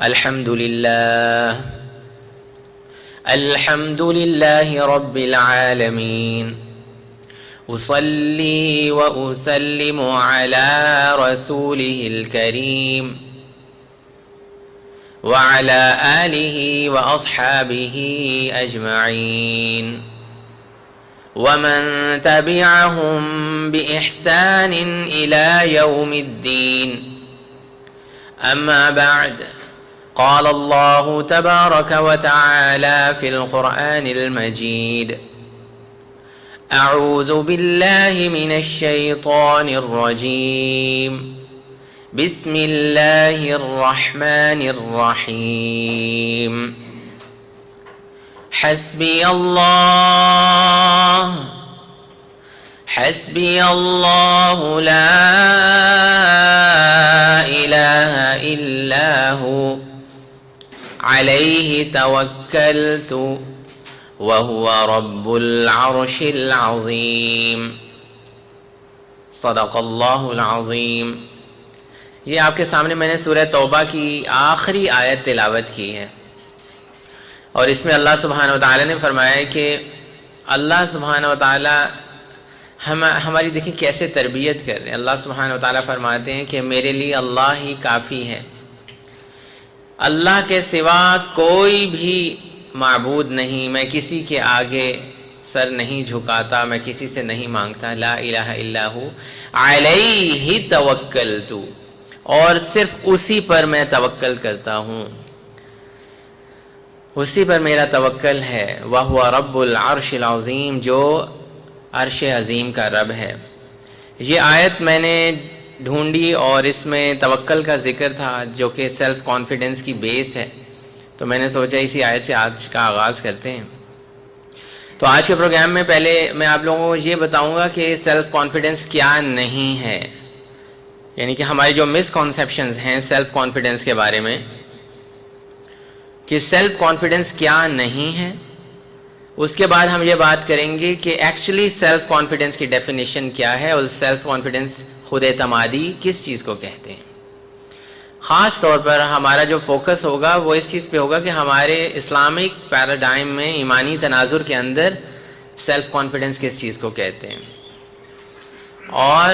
الحمد لله رب العالمين أصلي وأسلم على رسوله الكريم وعلى آله وأصحابه أجمعين ومن تبعهم بإحسان إلى يوم الدين. أما بعد، قال الله تبارك وتعالى في القرآن المجيد: أعوذ بالله من الشيطان الرجيم، بسم الله الرحمن الرحيم. حسبي الله لا إله إلا هو عليه توكلت وهو رب العرش العظيم. صدق اللہ العظیم. یہ آپ کے سامنے میں نے سورہ توبہ کی آخری آیت تلاوت کی ہے، اور اس میں اللہ سبحانہ و تعالیٰ نے فرمایا کہ اللہ سبحانہ و تعالیٰ ہماری دیکھیں کیسے تربیت کر رہے ہیں. اللہ سبحانہ و تعالیٰ فرماتے ہیں کہ میرے لیے اللہ ہی کافی ہے، اللہ کے سوا کوئی بھی معبود نہیں، میں کسی کے آگے سر نہیں جھکاتا، میں کسی سے نہیں مانگتا. لا الہ الا ہو علیہ توکلت، اور صرف اسی پر میں توکل کرتا ہوں، اسی پر میرا توکل ہے. وَهُوَ رَبُّ الْعَرْشِ الْعَظِيمِ، جو عرش عظیم کا رب ہے. یہ آیت میں نے ڈھونڈی اور اس میں توکل کا ذکر تھا جو کہ سیلف کانفیڈنس کی بیس ہے، تو میں نے سوچا اسی آیت سے آج کا آغاز کرتے ہیں. تو آج کے پروگرام میں پہلے میں آپ لوگوں کو یہ بتاؤں گا کہ سیلف کانفیڈنس کیا نہیں ہے، یعنی کہ ہماری جو مس کانسیپشنز ہیں سیلف کانفیڈنس کے بارے میں، کہ سیلف کانفیڈنس کیا نہیں ہے. اس کے بعد ہم یہ بات کریں گے کہ ایکچولی سیلف کانفیڈنس کی ڈیفینیشن کیا ہے، اور سیلف کانفیڈنس خود اعتمادی کس چیز کو کہتے ہیں. خاص طور پر ہمارا جو فوکس ہوگا وہ اس چیز پہ ہوگا کہ ہمارے اسلامک پیراڈائم میں ایمانی تناظر کے اندر سیلف کانفیڈنس کس چیز کو کہتے ہیں. اور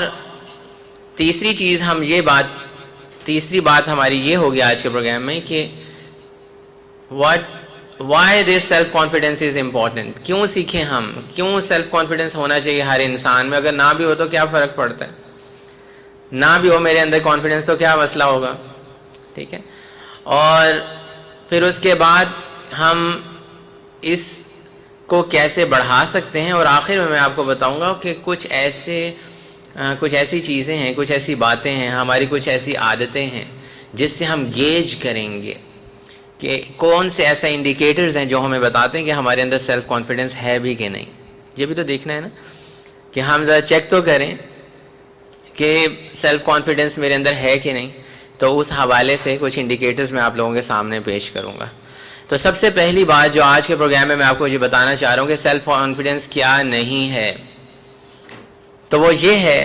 تیسری بات ہماری یہ ہوگی آج کے پروگرام میں کہ why this self confidence is important. کیوں سیکھیں ہم، کیوں سیلف کانفیڈنس ہونا چاہیے ہر انسان میں. اگر نہ بھی ہو تو کیا فرق پڑتا ہے، نہ بھی ہو میرے اندر کانفیڈنس تو کیا مسئلہ ہوگا، ٹھیک ہے. اور پھر اس کے بعد ہم اس کو کیسے بڑھا سکتے ہیں، اور آخر میں آپ کو بتاؤں گا کہ کچھ ایسی چیزیں ہیں، کچھ ایسی باتیں ہیں، ہماری کچھ ایسی عادتیں ہیں جس سے ہم گیج کریں گے کہ کون سے ایسے انڈیکیٹرز ہیں جو ہمیں بتاتے ہیں کہ ہمارے اندر سیلف کانفیڈنس ہے بھی کہ نہیں. یہ بھی تو دیکھنا ہے نا کہ ہم ذرا چیک تو کریں کہ سیلف کانفیڈنس میرے اندر ہے کہ نہیں. تو اس حوالے سے کچھ انڈیکیٹرز میں آپ لوگوں کے سامنے پیش کروں گا. تو سب سے پہلی بات جو آج کے پروگرام میں آپ کو یہ بتانا چاہ رہا ہوں کہ سیلف کانفیڈنس کیا نہیں ہے، تو وہ یہ ہے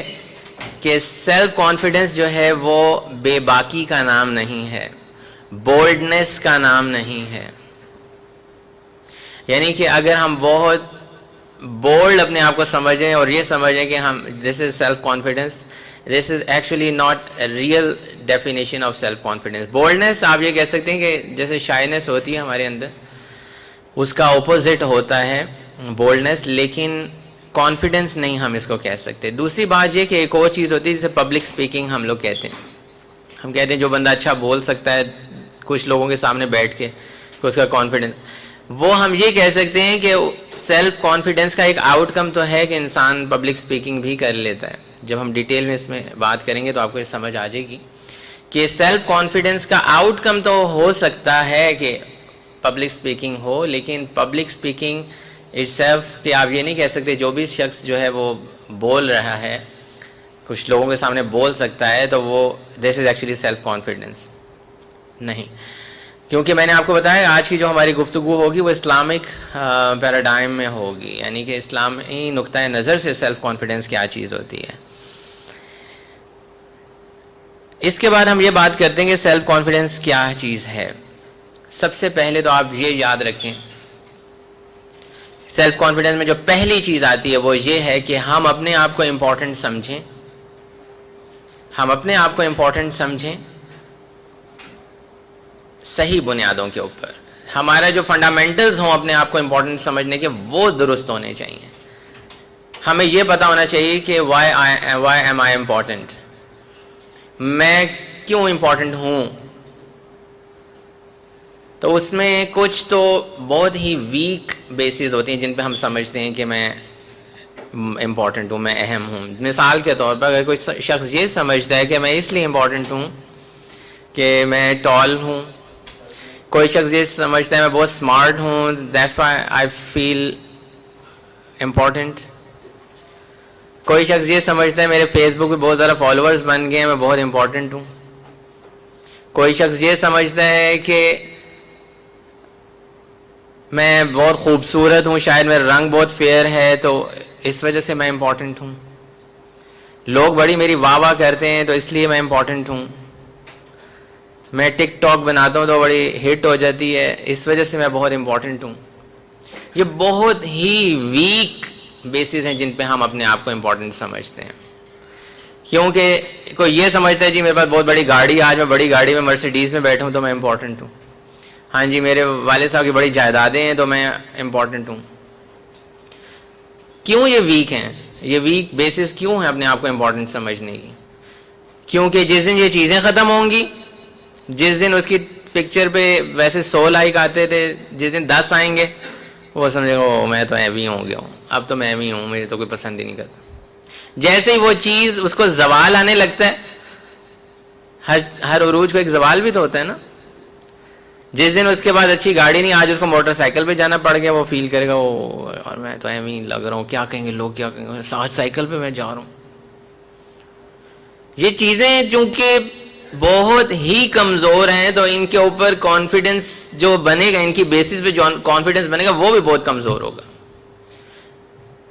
کہ سیلف کانفیڈنس جو ہے وہ بے باکی کا نام نہیں ہے، بولڈنس کا نام نہیں ہے. یعنی کہ اگر ہم بہت بولڈ اپنے آپ کو سمجھیں اور یہ سمجھیں کہ ہم this is self confidence, this is actually not real definition of self confidence. Boldness آپ یہ کہہ سکتے ہیں کہ جیسے شائنس ہوتی ہے ہمارے اندر، اس کا اپوزٹ ہوتا ہے بولڈنس، لیکن کانفیڈنس نہیں ہم اس کو کہہ سکتے. دوسری بات یہ کہ ایک اور چیز ہوتی ہے جسے پبلک اسپیکنگ ہم لوگ کہتے ہیں. ہم کہتے ہیں جو بندہ اچھا بول سکتا ہے کچھ لوگوں کے سامنے بیٹھ کے، اس کا کانفیڈنس، وہ ہم یہ کہہ سکتے ہیں کہ سیلف کانفیڈنس کا ایک آؤٹ کم تو ہے کہ انسان پبلک اسپیکنگ بھی کر لیتا ہے. جب ہم ڈیٹیل میں اس میں بات کریں گے تو آپ کو یہ سمجھ آ جائے گی کہ سیلف کانفیڈنس کا آؤٹ کم تو ہو سکتا ہے کہ پبلک اسپیکنگ ہو، لیکن پبلک اسپیکنگ اٹ سیلف کہ آپ یہ نہیں کہہ سکتے جو بھی شخص جو ہے وہ بول رہا ہے، کچھ لوگوں کے سامنے بول سکتا ہے تو وہ دس از ایکچولی سیلف کانفیڈنس نہیں. کیونکہ میں نے آپ کو بتایا آج کی جو ہماری گفتگو ہوگی وہ اسلامک پیراڈائم میں ہوگی، یعنی کہ اسلامی نقطۂ نظر سے سیلف کانفیڈنس کیا چیز ہوتی ہے. اس کے بعد ہم یہ بات کرتے ہیں کہ سیلف کانفیڈنس کیا چیز ہے. سب سے پہلے تو آپ یہ یاد رکھیں, سیلف کانفیڈنس میں جو پہلی چیز آتی ہے وہ یہ ہے کہ ہم اپنے آپ کو امپورٹنٹ سمجھیں. ہم اپنے آپ کو امپورٹنٹ سمجھیں صحیح بنیادوں کے اوپر. ہمارا جو فنڈامنٹلز ہوں اپنے آپ کو امپورٹنٹ سمجھنے کے, وہ درست ہونے چاہیے. ہمیں یہ پتا ہونا چاہیے کہ وائی ایم آئی امپورٹنٹ, میں کیوں امپورٹنٹ ہوں. تو اس میں کچھ تو بہت ہی ویک بیسز ہوتی ہیں جن پہ ہم سمجھتے ہیں کہ میں امپورٹنٹ ہوں, میں اہم ہوں. مثال کے طور پر اگر کوئی شخص یہ سمجھتا ہے کہ میں اس لیے امپورٹنٹ ہوں کہ میں ٹال ہوں, کوئی شخص یہ سمجھتا ہے میں بہت اسمارٹ ہوں, that's why I feel important. کوئی شخص یہ سمجھتا ہے میرے فیس بک پہ بہت زیادہ فالوورز بن گئے ہیں, میں بہت امپورٹنٹ ہوں. کوئی شخص یہ سمجھتا ہے کہ میں بہت خوبصورت ہوں, شاید میرا رنگ بہت فیئر ہے تو اس وجہ سے میں امپورٹنٹ ہوں. لوگ بڑی میری واہ واہ کرتے ہیں تو اس لیے میں امپورٹنٹ ہوں. میں ٹک ٹاک بناتا ہوں تو بڑی ہٹ ہو جاتی ہے, اس وجہ سے میں بہت امپورٹنٹ ہوں. یہ بہت ہی ویک بیسز ہیں جن پہ ہم اپنے آپ کو امپورٹنٹ سمجھتے ہیں. کیونکہ کوئی یہ سمجھتا ہے جی میرے پاس بہت بڑی گاڑی, آج میں بڑی گاڑی میں مرسیڈیز میں بیٹھا ہوں تو میں امپورٹنٹ ہوں. ہاں جی میرے والد صاحب کی بڑی جائیدادیں ہیں تو میں امپورٹنٹ ہوں. کیوں یہ ویک ہیں, یہ ویک بیسز کیوں ہیں اپنے آپ کو امپورٹنٹ سمجھنے کی؟ کیونکہ جس دن یہ چیزیں ختم ہوں گی, جس دن اس کی پکچر پہ ویسے 100 لائک آتے تھے, جس دن 10 آئیں گے وہ سمجھے گا میں تو ایوی ہو گیا ہوں, اب تو میں ایوی ہوں, مجھے تو کوئی پسند ہی نہیں کرتا. جیسے ہی وہ چیز اس کو زوال آنے لگتا ہے, ہر عروج کو ایک زوال بھی تو ہوتا ہے نا. جس دن اس کے بعد اچھی گاڑی نہیں, آج اس کو موٹر سائیکل پہ جانا پڑ گیا, وہ فیل کرے گا وہ اور میں تو ایوی لگ رہا ہوں, کیا کہیں گے لوگ, کیا کہیں گے, آج سائیکل پہ میں جا رہا ہوں. یہ چیزیں چونکہ بہت ہی کمزور ہیں تو ان کے اوپر کانفیڈنس جو بنے گا, ان کی بیسس پہ جو کانفیڈنس بنے گا وہ بھی بہت کمزور ہوگا.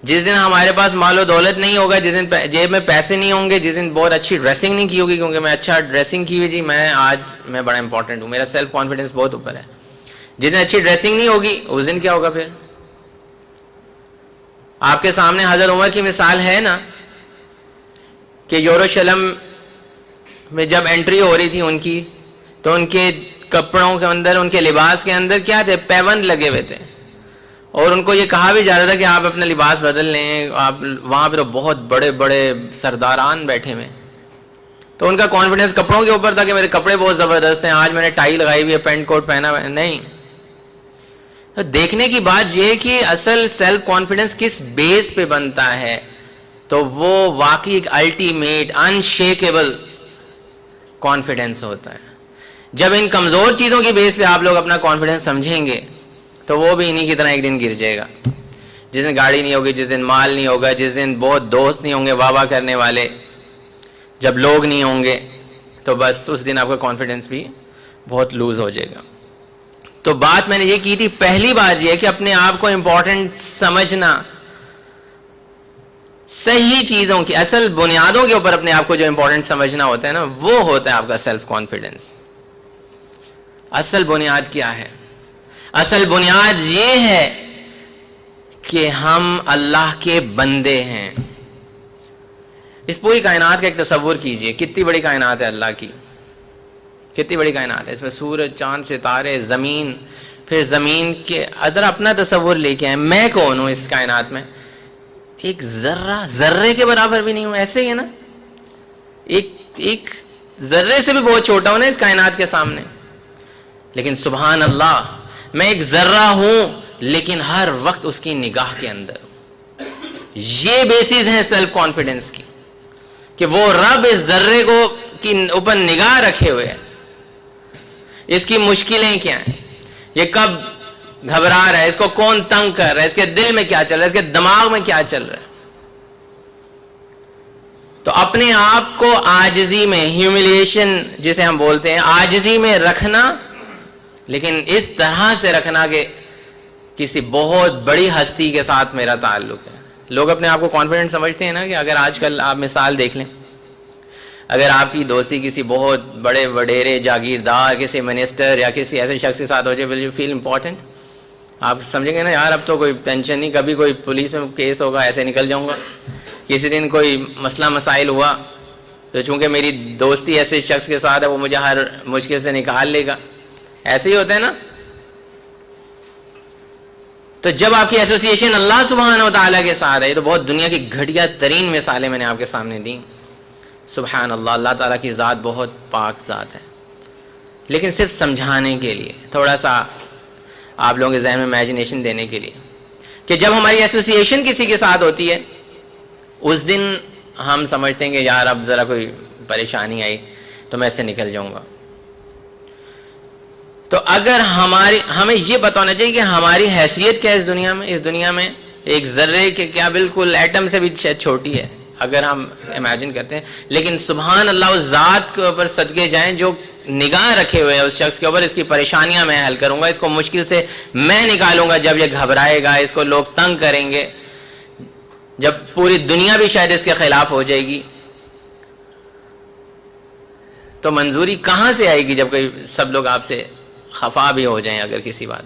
جس دن ہمارے پاس مال و دولت نہیں ہوگا, جس دن جیب میں پیسے نہیں ہوں گے, جس دن بہت اچھی ڈریسنگ نہیں کی ہوگی کیونکہ میں اچھا ڈریسنگ کی ہوئی, جی میں بڑا امپورٹنٹ ہوں, میرا سیلف کانفیڈنس بہت اوپر ہے. جس دن اچھی ڈریسنگ نہیں ہوگی اس دن کیا ہوگا؟ پھر آپ کے سامنے حضرت عمر کی مثال ہے نا کہ یروشلم میں جب انٹری ہو رہی تھی ان کی, تو ان کے کپڑوں کے اندر, ان کے لباس کے اندر کیا تھے؟ پیوند لگے ہوئے تھے. اور ان کو یہ کہا بھی جا رہا تھا کہ آپ اپنا لباس بدل لیں, آپ وہاں پہ تو بہت بڑے بڑے سرداران بیٹھے ہوئے. تو ان کا کانفیڈنس کپڑوں کے اوپر تھا کہ میرے کپڑے بہت زبردست ہیں, آج میں نے ٹائی لگائی ہوئی ہے, پینٹ کوٹ پہنا ہوا ہے. نہیں, تو دیکھنے کی بات یہ کہ اصل سیلف کانفیڈنس کس بیس پہ بنتا ہے, تو وہ واقعی ایک الٹیمیٹ انشیکیبل کانفیڈنس ہوتا ہے. جب ان کمزور چیزوں کی بیس پہ آپ لوگ اپنا کانفیڈنس سمجھیں گے تو وہ بھی انہی کی طرح ایک دن گر جائے گا. جس دن گاڑی نہیں ہوگی, جس دن مال نہیں ہوگا, جس دن بہت دوست نہیں ہوں گے واہ واہ کرنے والے, جب لوگ نہیں ہوں گے, تو بس اس دن آپ کا کانفیڈنس بھی بہت لوز ہو جائے گا. تو بات میں نے یہ کی تھی, پہلی بات یہ کہ اپنے آپ کو امپورٹنٹ سمجھنا, صحیح چیزوں کی اصل بنیادوں کے اوپر اپنے آپ کو جو امپورٹنٹ سمجھنا ہوتا ہے نا, وہ ہوتا ہے آپ کا سیلف کانفیڈنس. اصل بنیاد کیا ہے؟ اصل بنیاد یہ ہے کہ ہم اللہ کے بندے ہیں. اس پوری کائنات کا ایک تصور کیجئے, کتنی بڑی کائنات ہے اللہ کی, کتنی بڑی کائنات ہے. اس میں سورج, چاند, ستارے, زمین, پھر زمین کے ذرا اپنا تصور لے کے آئے, میں کون ہوں اس کائنات میں؟ ایک ذرے کے برابر بھی نہیں ہوں. ایسے ہی ہے نا, ایک ذرے سے بھی بہت چھوٹا ہوں نا اس کائنات کے سامنے. لیکن سبحان اللہ, میں ایک ذرہ ہوں لیکن ہر وقت اس کی نگاہ کے اندر ہوں. یہ بیسز ہیں سیلف کانفیڈنس کی کہ وہ رب اس ذرے کو کی اوپر نگاہ رکھے ہوئے ہے. اس کی مشکلیں کیا ہیں, یہ کب گھبرا رہا ہے, اس کو کون تنگ کر رہا ہے, اس کے دل میں کیا چل رہا ہے, اس کے دماغ میں کیا چل رہا ہے. تو اپنے آپ کو عاجزی میں, ہیوملیشن جسے ہم بولتے ہیں, عاجزی میں رکھنا, لیکن اس طرح سے رکھنا کہ کسی بہت بڑی ہستی کے ساتھ میرا تعلق ہے. لوگ اپنے آپ کو کانفیڈنٹ سمجھتے ہیں نا, کہ اگر آج کل آپ مثال دیکھ لیں, اگر آپ کی دوستی کسی بہت بڑے وڈیرے جاگیردار کسی منسٹر یا کسی ایسے شخص کے ساتھ ہو جائے ول یو فیل امپورٹنٹ؟ آپ سمجھیں گے نا یار اب تو کوئی ٹینشن نہیں, کبھی کوئی پولیس میں کیس ہوگا ایسے نکل جاؤں گا. کسی دن کوئی مسئلہ مسائل ہوا تو چونکہ میری دوستی ایسے شخص کے ساتھ ہے وہ مجھے ہر مشکل سے نکال لے گا. ایسے ہی ہوتا ہے نا. تو جب آپ کی ایسوسیشن اللہ سبحانہ و تعالیٰ کے ساتھ ہے, یہ تو بہت دنیا کی گھٹیا ترین مثالیں میں نے آپ کے سامنے دیں. سبحان اللہ, اللہ تعالیٰ کی ذات بہت پاک ذات ہے. لیکن صرف سمجھانے کے لیے, تھوڑا سا آپ لوگوں کے ذہن میں امیجنیشن دینے کے لیے, کہ جب ہماری ایسوسیشن کسی کے ساتھ ہوتی ہے اس دن ہم سمجھتے ہیں کہ یار اب ذرا کوئی پریشانی آئی تو میں اس سے نکل جاؤں گا. تو اگر ہمیں یہ پتہ ہونا چاہیے کہ ہماری حیثیت کیا ہے اس دنیا میں ایک ذرے کے کیا بالکل ایٹم سے بھی شاید چھوٹی ہے اگر ہم امیجن کرتے ہیں. لیکن سبحان اللہ اس ذات کے اوپر صدقے جائیں جو نگاہ رکھے ہوئے ہیں اس شخص کے اوپر, اس کی پریشانیاں میں حل کروں گا, اس کو مشکل سے میں نکالوں گا جب یہ گھبرائے گا, اس کو لوگ تنگ کریں گے, جب پوری دنیا بھی شاید اس کے خلاف ہو جائے گی, تو منظوری کہاں سے آئے گی جب کوئی سب لوگ آپ سے خفا بھی ہو جائیں. اگر کسی بات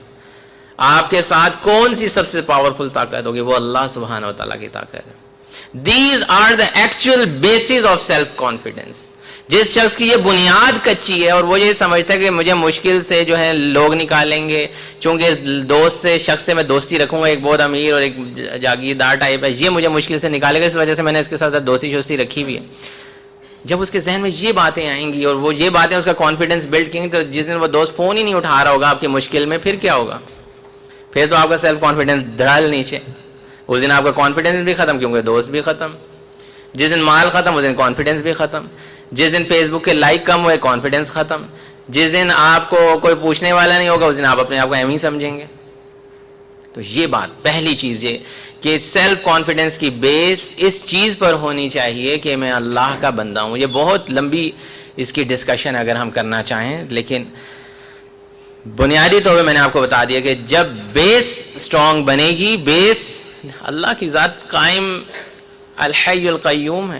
آپ کے ساتھ کون سی سب سے پاورفل طاقت ہوگی؟ وہ اللہ سبحانہ و تعالیٰ کی طاقت ہے. These are the actual basis of self-confidence. جس شخص کی یہ بنیاد کچی ہے اور وہ یہ سمجھتا ہے کہ مجھے مشکل سے جو ہے لوگ نکالیں گے, چونکہ دوست سے شخص سے میں دوستی رکھوں گا, ایک بہت امیر اور ایک جاگیردار ٹائپ ہے, یہ مجھے مشکل سے نکالے گا, اس وجہ سے میں نے اس کے ساتھ دوستی رکھی ہوئی ہے. جب اس کے ذہن میں یہ باتیں آئیں گی اور وہ یہ باتیں اس کا کانفیڈنس بلڈ کریں گی, تو جس دن وہ دوست فون ہی نہیں اٹھا رہا ہوگا آپ کی مشکل میں, پھر کیا ہوگا؟ پھر تو آپ کا سیلف کانفیڈنس دھڑل نیچے. اس دن آپ کا کانفیڈنس بھی ختم, کیونکہ دوست بھی ختم. جس دن مال ختم اس دن کانفیڈنس بھی ختم. جس دن فیس بک کے لائک کم ہوئے کانفیڈنس ختم. جس دن آپ کو کوئی پوچھنے والا نہیں ہوگا اس دن آپ اپنے آپ کو اہم ہی سمجھیں گے. تو یہ بات پہلی چیز یہ کہ سیلف کانفیڈنس کی بیس اس چیز پر ہونی چاہیے کہ میں اللہ کا بندہ ہوں. یہ بہت لمبی اس کی ڈسکشن اگر ہم کرنا چاہیں, لیکن بنیادی طور پہ میں نے آپ کو بتا دیا کہ جب بیس سٹرونگ بنے گی, بیس اللہ کی ذات قائم الحی القیوم ہے,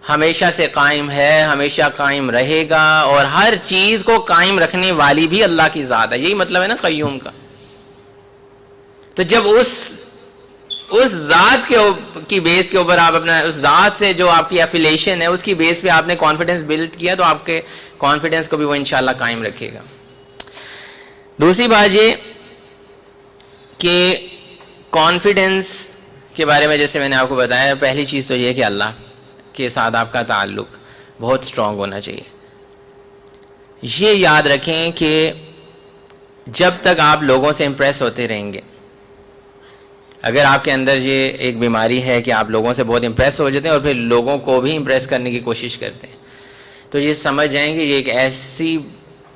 ہمیشہ سے قائم ہے, ہمیشہ قائم رہے گا, اور ہر چیز کو قائم رکھنے والی بھی اللہ کی ذات ہے. یہی مطلب ہے نا قیوم کا. تو جب اس ذات کی بیس کے اوپر آپ اپنا اس ذات سے جو آپ کی ایفیلیشن ہے اس کی بیس پہ آپ نے کانفیڈنس بلڈ کیا, تو آپ کے کانفیڈنس کو بھی وہ انشاءاللہ قائم رکھے گا. دوسری بات یہ کہ کانفیڈنس کے بارے میں جیسے میں نے آپ کو بتایا, پہلی چیز تو یہ کہ اللہ کے ساتھ آپ کا تعلق بہت سٹرونگ ہونا چاہیے. یہ یاد رکھیں کہ جب تک آپ لوگوں سے امپریس ہوتے رہیں گے, اگر آپ کے اندر یہ ایک بیماری ہے کہ آپ لوگوں سے بہت امپریس ہو جاتے ہیں اور پھر لوگوں کو بھی امپریس کرنے کی کوشش کرتے ہیں, تو یہ سمجھ جائیں کہ یہ ایک ایسی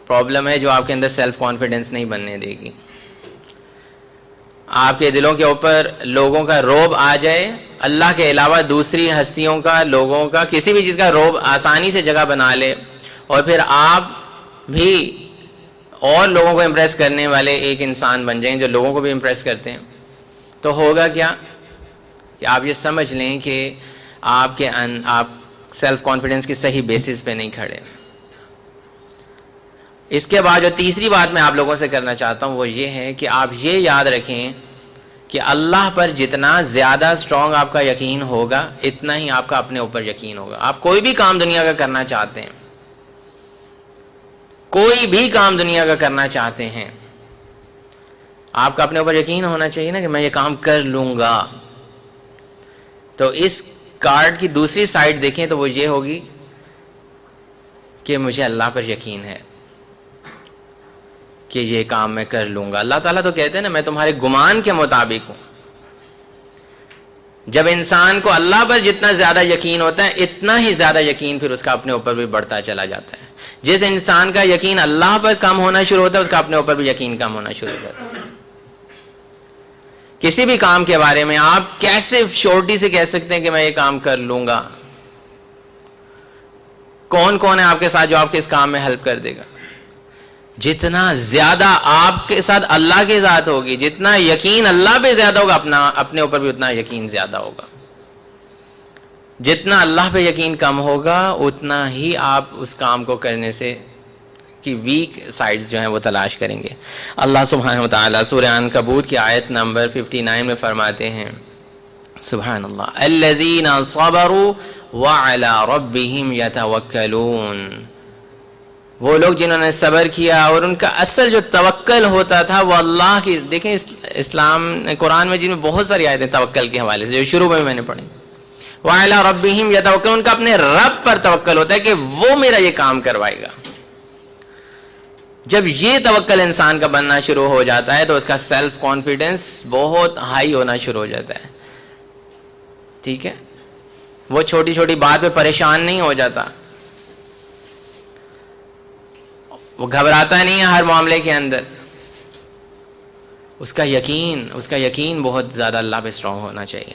پرابلم ہے جو آپ کے اندر سیلف کانفیڈنس نہیں بننے دے گی. آپ کے دلوں کے اوپر لوگوں کا رعب آ جائے, اللہ کے علاوہ دوسری ہستیوں کا, لوگوں کا, کسی بھی چیز کا رعب آسانی سے جگہ بنا لے, اور پھر آپ بھی اور لوگوں کو امپریس کرنے والے ایک انسان بن جائیں جو لوگوں کو بھی امپریس کرتے ہیں, تو ہوگا کیا کہ آپ یہ سمجھ لیں کہ آپ سیلف کانفیڈنس کی صحیح بیسس پہ نہیں کھڑے. اس کے بعد جو تیسری بات میں آپ لوگوں سے کرنا چاہتا ہوں وہ یہ ہے کہ آپ یہ یاد رکھیں کہ اللہ پر جتنا زیادہ سٹرونگ آپ کا یقین ہوگا اتنا ہی آپ کا اپنے اوپر یقین ہوگا. آپ کوئی بھی کام دنیا کا کرنا چاہتے ہیں, کوئی بھی کام دنیا کا کرنا چاہتے ہیں, آپ کا اپنے اوپر یقین ہونا چاہیے نا کہ میں یہ کام کر لوں گا. تو اس کارڈ کی دوسری سائڈ دیکھیں تو وہ یہ ہوگی کہ مجھے اللہ پر یقین ہے کہ یہ کام میں کر لوں گا. اللہ تعالیٰ تو کہتے ہیں نا میں تمہارے گمان کے مطابق ہوں. جب انسان کو اللہ پر جتنا زیادہ یقین ہوتا ہے اتنا ہی زیادہ یقین پھر اس کا اپنے اوپر بھی بڑھتا چلا جاتا ہے. جس انسان کا یقین اللہ پر کم ہونا شروع ہوتا ہے اس کا اپنے اوپر بھی یقین کم ہونا شروع ہوتا ہے. کسی بھی کام کے بارے میں آپ کیسے شورٹی سے کہہ سکتے ہیں کہ میں یہ کام کر لوں گا؟ کون ہے آپ کے ساتھ جو آپ کے اس کام میں ہیلپ کر دے گا؟ جتنا زیادہ آپ کے ساتھ اللہ کی ذات ہوگی, جتنا یقین اللہ پہ زیادہ ہوگا اپنے اوپر بھی اتنا یقین زیادہ ہوگا. جتنا اللہ پہ یقین کم ہوگا اتنا ہی آپ اس کام کو کرنے سے کی ویک سائڈز جو ہیں وہ تلاش کریں گے. اللہ سبحانہ وتعالیٰ سورہ عنکبوت کی آیت نمبر 59 میں فرماتے ہیں سبحان اللہ الذین صبروا وعلی ربہم یتوکلون. وہ لوگ جنہوں نے صبر کیا اور ان کا اصل جو توکل ہوتا تھا وہ اللہ کی. دیکھیں اسلام قرآن میں جن میں بہت ساری آیتیں توکل کے حوالے سے جو شروع میں نے پڑھی. وعلی ربہم یتوکلون, ان کا اپنے رب پر توکل ہوتا ہے کہ وہ میرا یہ کام کروائے گا. جب یہ توکل انسان کا بننا شروع ہو جاتا ہے تو اس کا سیلف کانفیڈنس بہت ہائی ہونا شروع ہو جاتا ہے. ٹھیک ہے, وہ چھوٹی چھوٹی بات پہ پریشان نہیں ہو جاتا, وہ گھبراتا نہیں ہے ہر معاملے کے اندر. اس کا یقین بہت زیادہ اللہ پہ اسٹرانگ ہونا چاہیے.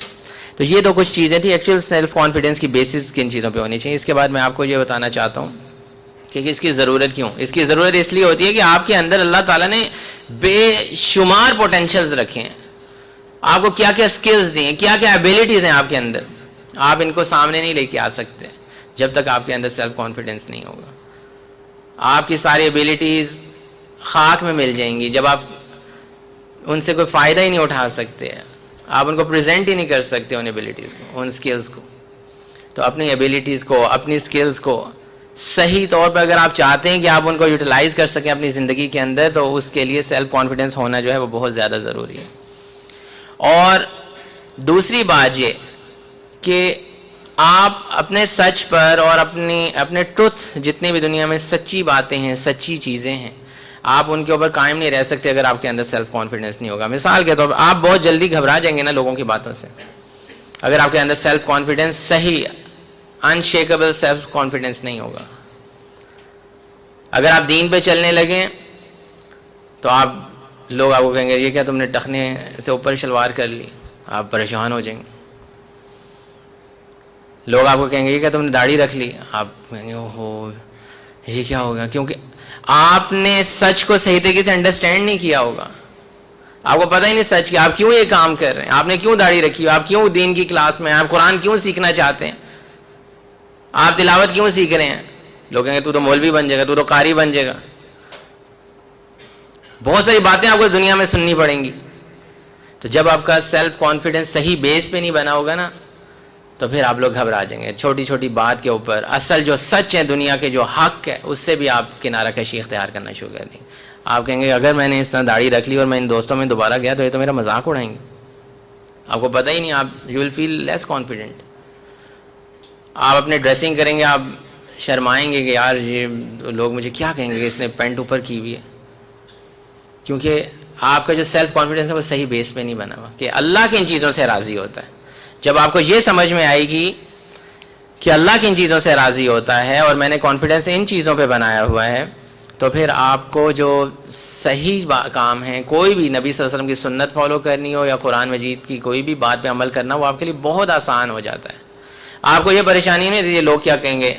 تو یہ تو کچھ چیزیں تھیں. ایکچوئل سیلف کانفیڈنس کی بیسس کن چیزوں پہ ہونی چاہیے. اس کے بعد میں آپ کو یہ بتانا چاہتا ہوں کہ اس کی ضرورت کیوں. اس کی ضرورت اس لیے ہوتی ہے کہ آپ کے اندر اللہ تعالیٰ نے بے شمار پوٹینشیلز رکھے ہیں. آپ کو کیا کیا سکلز دی ہیں, کیا کیا ایبیلٹیز ہیں آپ کے اندر. آپ ان کو سامنے نہیں لے کے آ سکتے جب تک آپ کے اندر سیلف کانفیڈنس نہیں ہوگا. آپ کی ساری ایبیلٹیز خاک میں مل جائیں گی جب آپ ان سے کوئی فائدہ ہی نہیں اٹھا سکتے, آپ ان کو پریزنٹ ہی نہیں کر سکتے ان ایبیلٹیز کو, ان سکلز کو. تو اپنی ایبیلٹیز کو, اپنی سکلز کو صحیح طور پر اگر آپ چاہتے ہیں کہ آپ ان کو یوٹیلائز کر سکیں اپنی زندگی کے اندر, تو اس کے لیے سیلف کانفیڈنس ہونا جو ہے وہ بہت زیادہ ضروری ہے. اور دوسری بات یہ کہ آپ اپنے سچ پر اور اپنے ٹروتھ, جتنی بھی دنیا میں سچی باتیں ہیں, سچی چیزیں ہیں, آپ ان کے اوپر قائم نہیں رہ سکتے اگر آپ کے اندر سیلف کانفیڈنس نہیں ہوگا. مثال کے طور پر آپ بہت جلدی گھبرا جائیں گے نا لوگوں کی باتوں سے. اگر آپ کے اندر سیلف کانفیڈنس صحیح انشیکیبل سیلف کانفیڈنس نہیں ہوگا. اگر آپ دین پہ چلنے لگیں تو لوگ آپ کو کہیں گے یہ کیا تم نے ٹخنے سے اوپر شلوار کر لی, آپ پریشان ہو جائیں گے. لوگ آپ کو کہیں گے یہ کیا تم نے داڑھی رکھ لی, آپ کہیں گے اوہو یہ کیا ہوگا, کیونکہ آپ نے سچ کو صحیح طریقے سے انڈرسٹینڈ نہیں کیا ہوگا. آپ کو پتہ ہی نہیں سچ کہ آپ کیوں یہ کام کر رہے ہیں, آپ نے کیوں داڑھی رکھی, آپ کیوں دین کی کلاس میں, آپ قرآن کیوں سیکھنا چاہتے ہیں, آپ تلاوت کیوں سیکھ رہے ہیں. لوگ کہیں گے تو مولوی بن جائے گا, تو قاری بن جائے گا. بہت ساری باتیں آپ کو دنیا میں سننی پڑیں گی. تو جب آپ کا سیلف کانفیڈنس صحیح بیس پہ نہیں بنا ہوگا نا, تو پھر آپ لوگ گھبرا جائیں گے. چھوٹی چھوٹی بات کے اوپر اصل جو سچ ہے دنیا کے, جو حق ہے, اس سے بھی آپ کنارہ کشی اختیار کرنا شروع کر دیں گے. آپ کہیں گے اگر میں نے اس طرح داڑھی رکھ لی اور میں ان دوستوں میں دوبارہ گیا تو یہ تو میرا مذاق اڑائیں گے. آپ کو پتہ ہی نہیں, آپ you will feel less confident. آپ اپنے ڈریسنگ کریں گے, آپ شرمائیں گے کہ یار یہ لوگ مجھے کیا کہیں گے کہ اس نے پینٹ اوپر کی ہوئی ہے, کیونکہ آپ کا جو سیلف کانفیڈنس ہے وہ صحیح بیس پہ نہیں بنا ہوا کہ اللہ کی ان چیزوں سے راضی ہوتا ہے. جب آپ کو یہ سمجھ میں آئے گی کہ اللہ کی ان چیزوں سے راضی ہوتا ہے اور میں نے کانفیڈنس ان چیزوں پہ بنایا ہوا ہے, تو پھر آپ کو جو صحیح کام ہے, کوئی بھی نبی صلی اللہ علیہ وسلم کی سنت فالو کرنی ہو یا قرآن مجید کی کوئی بھی بات پہ عمل کرنا, وہ آپ کے لیے بہت آسان ہو جاتا ہے. آپ کو یہ پریشانی نہیں رہتی لوگ کیا کہیں گے.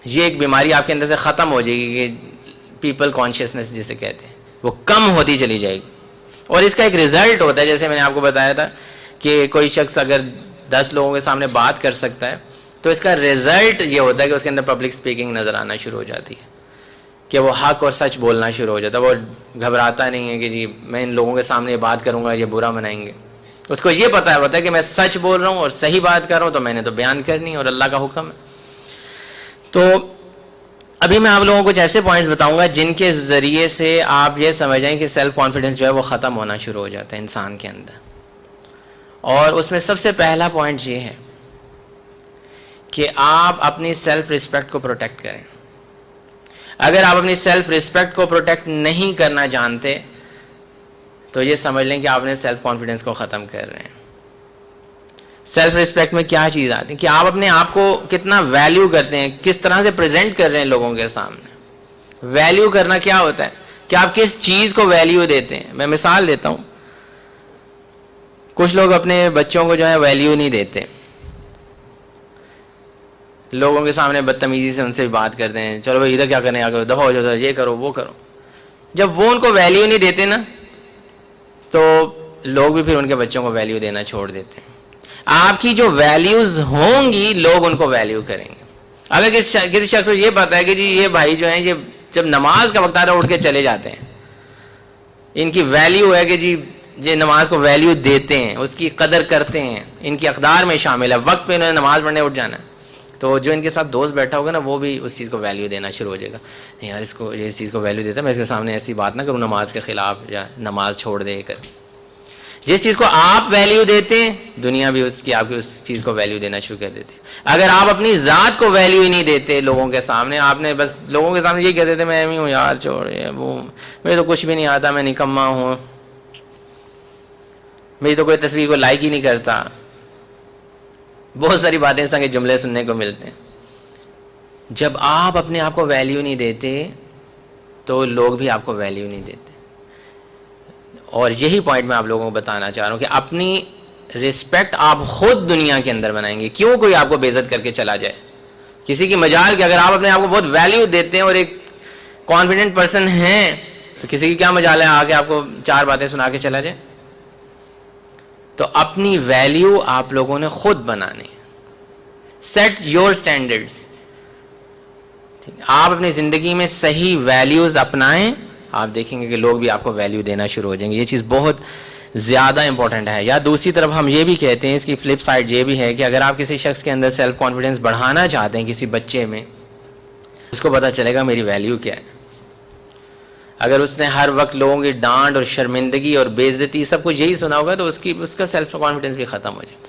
یہ ایک بیماری آپ کے اندر سے ختم ہو جائے گی کہ پیپل کانشیسنس جسے کہتے ہیں, وہ کم ہوتی چلی جائے گی. اور اس کا ایک رزلٹ ہوتا ہے, جیسے میں نے آپ کو بتایا تھا کہ کوئی شخص اگر 10 لوگوں کے سامنے بات کر سکتا ہے تو اس کا رزلٹ یہ ہوتا ہے کہ اس کے اندر پبلک سپیکنگ نظر آنا شروع ہو جاتی ہے, کہ وہ حق اور سچ بولنا شروع ہو جاتا ہے. وہ گھبراتا نہیں ہے کہ جی میں ان لوگوں کے سامنے یہ بات کروں گا یہ برا منائیں گے. اس کو یہ پتہ ہوتا ہے کہ میں سچ بول رہا ہوں اور صحیح بات کر رہا ہوں, تو میں نے تو بیان کرنی ہے اور اللہ کا حکم ہے. تو ابھی میں آپ لوگوں کو کچھ ایسے پوائنٹس بتاؤں گا جن کے ذریعے سے آپ یہ سمجھ جائیں کہ سیلف کانفیڈنس جو ہے وہ ختم ہونا شروع ہو جاتا ہے انسان کے اندر. اور اس میں سب سے پہلا پوائنٹ یہ ہے کہ آپ اپنی سیلف رسپیکٹ کو پروٹیکٹ کریں. اگر آپ اپنی سیلف رسپیکٹ کو پروٹیکٹ نہیں کرنا جانتے تو یہ سمجھ لیں کہ آپ نے سیلف کانفیڈنس کو ختم کر رہے ہیں. سیلف رسپیکٹ میں کیا چیز آتی ہے کہ آپ اپنے آپ کو کتنا ویلیو کرتے ہیں, کس طرح سے پریزنٹ کر رہے ہیں لوگوں کے سامنے. ویلیو کرنا کیا ہوتا ہے کہ آپ کس چیز کو ویلیو دیتے ہیں. میں مثال دیتا ہوں, کچھ لوگ اپنے بچوں کو جو ہے ویلیو نہیں دیتے, لوگوں کے سامنے بدتمیزی سے ان سے بات کرتے ہیں, چلو بھائی ادھر کیا کریں, آ کرو, دفعہ ہو جاتا ہے, یہ کرو وہ کرو. جب وہ ان کو ویلیو نہیں دیتے نا تو لوگ بھی پھر ان کے بچوں کو ویلیو دینا چھوڑ دیتے ہیں. آپ کی جو ویلیوز ہوں گی لوگ ان کو ویلیو کریں گے. اگر کسی شخص کو یہ پتا ہے کہ جی یہ بھائی جو ہیں یہ جب نماز کا وقت آتا ہے اٹھ کے چلے جاتے ہیں, ان کی ویلیو ہے کہ جی یہ نماز کو ویلیو دیتے ہیں, اس کی قدر کرتے ہیں, ان کی اقدار میں شامل ہے, وقت پہ انہوں نے نماز پڑھنے اٹھ جانا ہے, تو جو ان کے ساتھ دوست بیٹھا ہوگا نا وہ بھی اس چیز کو ویلیو دینا شروع ہو جائے گا. نہیں یار اس کو اس چیز کو ویلیو دیتا ہے, میں اس کے سامنے ایسی بات نہ کروں نماز کے خلاف یا نماز چھوڑ دے کر. جس چیز کو آپ ویلیو دیتے ہیں دنیا بھی اس کی آپ کی اس چیز کو ویلیو دینا شروع کر دیتے ہیں. اگر آپ اپنی ذات کو ویلیو ہی نہیں دیتے لوگوں کے سامنے, آپ نے بس لوگوں کے سامنے یہ کہہ دیتے میں ہوں یار چھوڑ وہ مجھے تو کچھ بھی نہیں آتا, میں نکما ہوں, میری تو کوئی تصویر کو لائک ہی نہیں کرتا, بہت ساری باتیں اس طرح کے جملے سننے کو ملتے ہیں. جب آپ اپنے آپ کو ویلیو نہیں دیتے تو لوگ بھی آپ کو ویلیو نہیں دیتے. اور یہی پوائنٹ میں آپ لوگوں کو بتانا چاہ رہا ہوں کہ اپنی رسپیکٹ آپ خود دنیا کے اندر بنائیں گے. کیوں کوئی آپ کو بے عزت کر کے چلا جائے, کسی کی مجال کہ اگر آپ اپنے آپ کو بہت ویلیو دیتے ہیں اور ایک کانفیڈنٹ پرسن ہیں تو کسی کی کیا مجال ہے آ کے آپ کو چار باتیں سنا کے چلا جائے. تو اپنی ویلیو آپ لوگوں نے خود بنانی. Set your standards. آپ اپنی زندگی میں صحیح ویلیوز اپنائیں, آپ دیکھیں گے کہ لوگ بھی آپ کو ویلیو دینا شروع ہو جائیں گے. یہ چیز بہت زیادہ امپورٹنٹ ہے. یا دوسری طرف ہم یہ بھی کہتے ہیں, اس کی فلپ سائڈ یہ بھی ہے کہ اگر آپ کسی شخص کے اندر سیلف کانفیڈنس بڑھانا چاہتے ہیں, کسی بچے میں, اس کو پتہ چلے گا میری ویلیو کیا ہے. اگر اس نے ہر وقت لوگوں کی ڈانٹ اور شرمندگی اور بے عزتی سب کچھ یہی سنا ہوگا تو اس کا سیلف کانفیڈنس بھی ختم ہو جائے گا.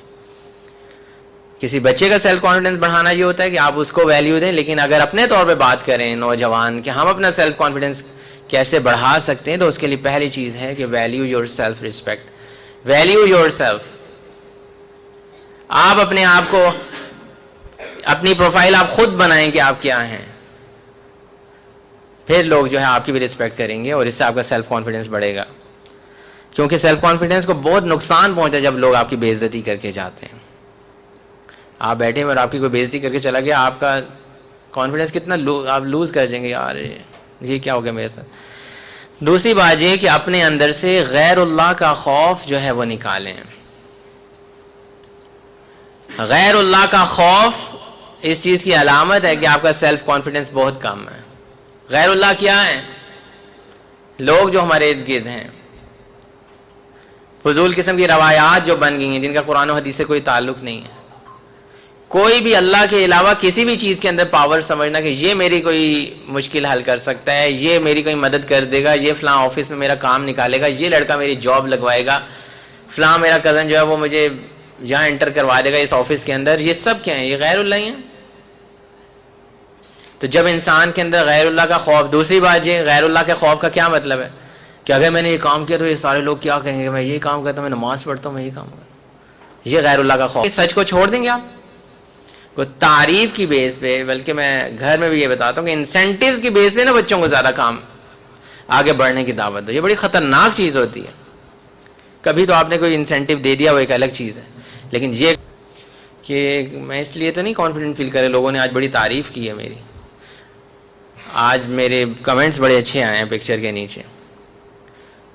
کسی بچے کا سیلف کانفیڈنس بڑھانا یہ ہوتا ہے کہ آپ اس کو ویلیو دیں. لیکن اگر اپنے طور پہ بات کریں نوجوان کہ ہم اپنا سیلف کانفیڈنس کیسے بڑھا سکتے ہیں, تو اس کے لیے پہلی چیز ہے کہ value your self respect. Value your self. آپ اپنے آپ کو اپنی پروفائل آپ خود بنائیں کہ آپ کیا ہیں, پھر لوگ جو ہے آپ کی بھی رسپیکٹ کریں گے اور اس سے آپ کا سیلف کانفیڈنس بڑھے گا. کیونکہ سیلف کانفیڈنس کو بہت نقصان پہنچتا ہے جب لوگ آپ کی بے عزتی کر کے جاتے ہیں. آپ بیٹھے ہیں اور آپ کی کوئی بے عزتی کر کے چلا گیا, آپ کا کانفیڈنس کتنا آپ لوز کر جائیں گے, یار یہ کیا ہو گیا میرے ساتھ. دوسری بات یہ کہ اپنے اندر سے غیر اللہ کا خوف جو ہے وہ نکالیں. غیر اللہ کا خوف اس چیز کی علامت ہے کہ آپ کا سیلف کانفیڈنس بہت کم ہے. غیر اللہ کیا ہے؟ لوگ جو ہمارے ارد گرد ہیں, فضول قسم کی روایات جو بن گئی ہیں جن کا قرآن و حدیث سے کوئی تعلق نہیں ہے. کوئی بھی اللہ کے علاوہ کسی بھی چیز کے اندر پاور سمجھنا کہ یہ میری کوئی مشکل حل کر سکتا ہے, یہ میری کوئی مدد کر دے گا, یہ فلاں آفس میں میرا کام نکالے گا, یہ لڑکا میری جاب لگوائے گا, فلاں میرا کزن جو ہے وہ مجھے یہاں انٹر کروا دے گا اس آفس کے اندر, یہ سب کیا ہیں؟ یہ غیر اللہ ہی ہیں. تو جب انسان کے اندر غیر اللہ کا خوف, دوسری بات یہ غیر اللہ کے خوف کا کیا مطلب ہے کہ اگر میں نے یہ کام کیا تو یہ سارے لوگ کیا کہیں گے, میں یہ کام کرتا ہوں, میں نماز پڑھتا ہوں, میں یہ کام کرتا ہوں. یہ غیر اللہ کا خوف. سچ کو چھوڑ دیں گے آپ کو تعریف کی بیس پہ, بلکہ میں گھر میں بھی یہ بتاتا ہوں کہ انسینٹیوز کی بیس پہ نا بچوں کو زیادہ کام آگے بڑھنے کی دعوت دو. یہ بڑی خطرناک چیز ہوتی ہے. کبھی تو آپ نے کوئی انسینٹیو دے دیا وہ ایک الگ چیز ہے, لیکن یہ کہ میں اس لیے تو نہیں کانفیڈنٹ فیل کرے, لوگوں نے آج بڑی تعریف کی ہے میری, آج میرے کمنٹس بڑے اچھے آئے ہیں پکچر کے نیچے.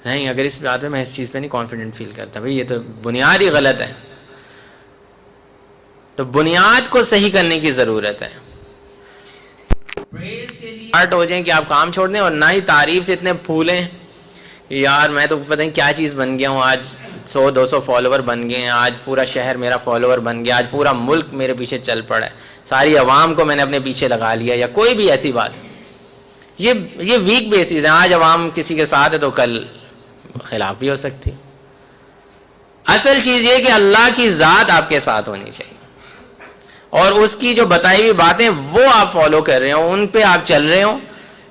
نہیں, اگر اس بات پہ میں اس چیز پہ نہیں کانفیڈنٹ فیل کرتا, بھائی یہ تو بنیاد ہی غلط ہے. تو بنیاد کو صحیح کرنے کی ضرورت ہے. اسٹارٹ ہو جائیں کہ آپ کام چھوڑ دیں, اور نہ ہی تعریف سے اتنے پھولیں کہ یار میں تو پتہ نہیں کیا چیز بن گیا ہوں, آج 100-200 فالوور بن گئے ہیں, آج پورا شہر میرا فالوور بن گیا, آج پورا ملک میرے پیچھے چل پڑا ہے, ساری عوام کو میں نے اپنے پیچھے لگا لیا, یا کوئی بھی ایسی بات. یہ ویک بیسز ہیں. آج عوام کسی کے ساتھ ہے تو کل خلاف بھی ہو سکتی. اصل چیز یہ کہ اللہ کی ذات آپ کے ساتھ ہونی چاہیے, اور اس کی جو بتائی ہوئی باتیں وہ آپ فالو کر رہے ہوں, ان پہ آپ چل رہے ہوں,